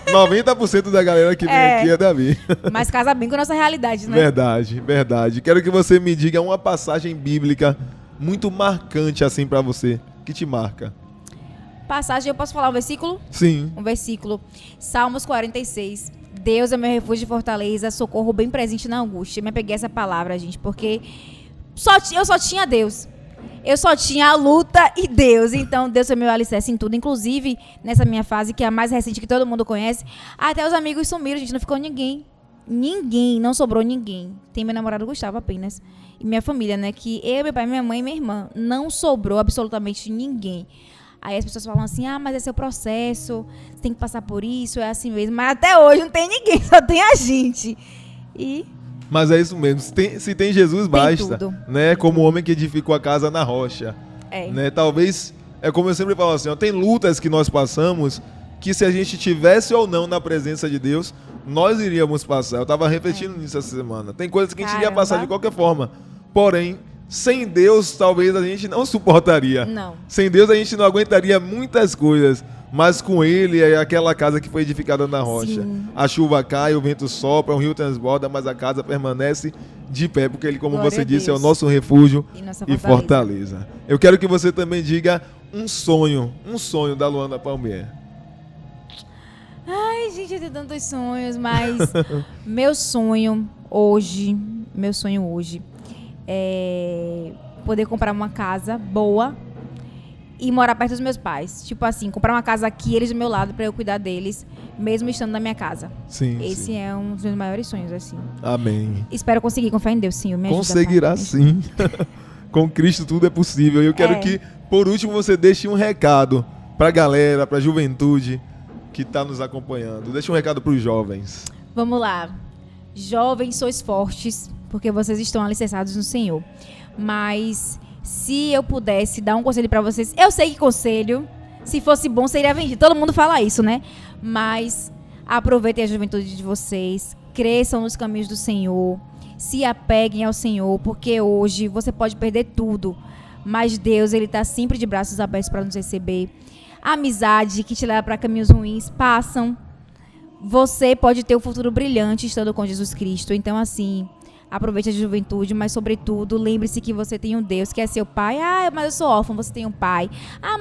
90% da galera que vem aqui é Davi. Mas casa bem com a nossa realidade, né? Verdade, verdade. Quero que você me diga uma passagem bíblica muito marcante assim pra você, que te marca. Passagem, eu posso falar o versículo? Sim. Um versículo. Salmos 46. Deus é meu refúgio e fortaleza, socorro bem presente na angústia. Eu me peguei essa palavra, gente, porque eu só tinha Deus. Eu só tinha a luta e Deus. Então, Deus foi meu alicerce em tudo. Inclusive, nessa minha fase, que é a mais recente, que todo mundo conhece, até os amigos sumiram, gente. Não ficou ninguém. Ninguém. Não sobrou ninguém. Tem meu namorado Gustavo apenas. E minha família, né? Que eu, meu pai, minha mãe e minha irmã. Não sobrou absolutamente ninguém. Aí as pessoas falam assim, mas esse é o processo. Você tem que passar por isso, é assim mesmo. Mas até hoje não tem ninguém, só tem a gente. Mas é isso mesmo. Se tem Jesus, basta. Tudo. Né? Como o homem que edificou a casa na rocha. Né? Talvez, é como eu sempre falo assim, ó, tem lutas que nós passamos que se a gente tivesse ou não na presença de Deus, nós iríamos passar. Eu estava refletindo nisso essa semana. Tem coisas que a gente iria passar de qualquer forma. Porém, sem Deus, talvez a gente não suportaria. Não. Sem Deus, a gente não aguentaria muitas coisas. Mas com Ele é aquela casa que foi edificada na rocha. Sim. A chuva cai, o vento sopra, o rio transborda, mas a casa permanece de pé, porque Ele, como Glória você a disse, é o Deus. nosso refúgio nossa e fortaleza. Eu quero que você também diga um sonho da Luana Palmier. Ai, gente, eu tenho tantos sonhos, mas meu sonho hoje é poder comprar uma casa boa e morar perto dos meus pais. Tipo assim, comprar uma casa aqui, eles do meu lado, pra eu cuidar deles, mesmo estando na minha casa. Sim. Esse sim. é um dos meus maiores sonhos, assim. Amém. Espero conseguir, confiar em Deus, sim. Me ajuda, Conseguirá Pai. sim. Com Cristo tudo é possível. E eu quero que, por último, você deixe um recado pra galera, pra juventude que tá nos acompanhando. Deixa um recado pros jovens. Vamos lá. Jovens, sois fortes, porque vocês estão alicerçados no Senhor. Mas se eu pudesse dar um conselho pra vocês, eu sei que conselho, se fosse bom, seria vendido. Todo mundo fala isso, né? Mas aproveitem a juventude de vocês, cresçam nos caminhos do Senhor, se apeguem ao Senhor, porque hoje você pode perder tudo, mas Deus, Ele tá sempre de braços abertos para nos receber. A amizade que te leva para caminhos ruins passam. Você pode ter um futuro brilhante estando com Jesus Cristo. Então, assim, aproveite a juventude, mas, sobretudo, lembre-se que você tem um Deus que é seu pai. Mas eu sou órfão, você tem um pai.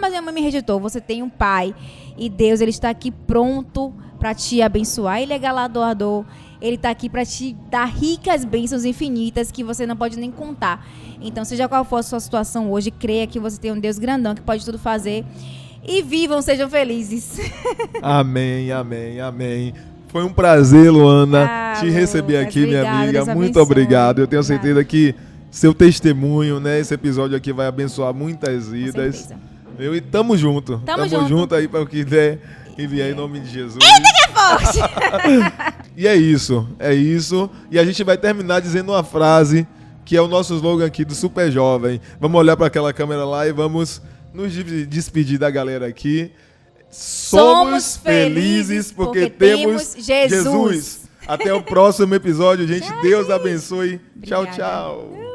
Mas minha mãe me rejeitou, você tem um pai. E Deus, Ele está aqui pronto para te abençoar. Ele é galardoador. Ele está aqui para te dar ricas bênçãos infinitas que você não pode nem contar. Então, seja qual for a sua situação hoje, creia que você tem um Deus grandão que pode tudo fazer. E vivam, sejam felizes. Amém, amém, amém. Foi um prazer, Luana, te receber aqui, minha amiga. Muito obrigado. Eu tenho certeza que seu testemunho, né, esse episódio aqui vai abençoar muitas vidas. E tamo junto. Tamo junto aí para o que der e vier em nome de Jesus. Eita, que é forte! E é isso. E a gente vai terminar dizendo uma frase que é o nosso slogan aqui do Super Jovem. Vamos olhar para aquela câmera lá e vamos nos despedir da galera aqui. Somos felizes porque temos Jesus. Até o próximo episódio, gente. Tchau, Deus gente. abençoe. Obrigada. Tchau, tchau.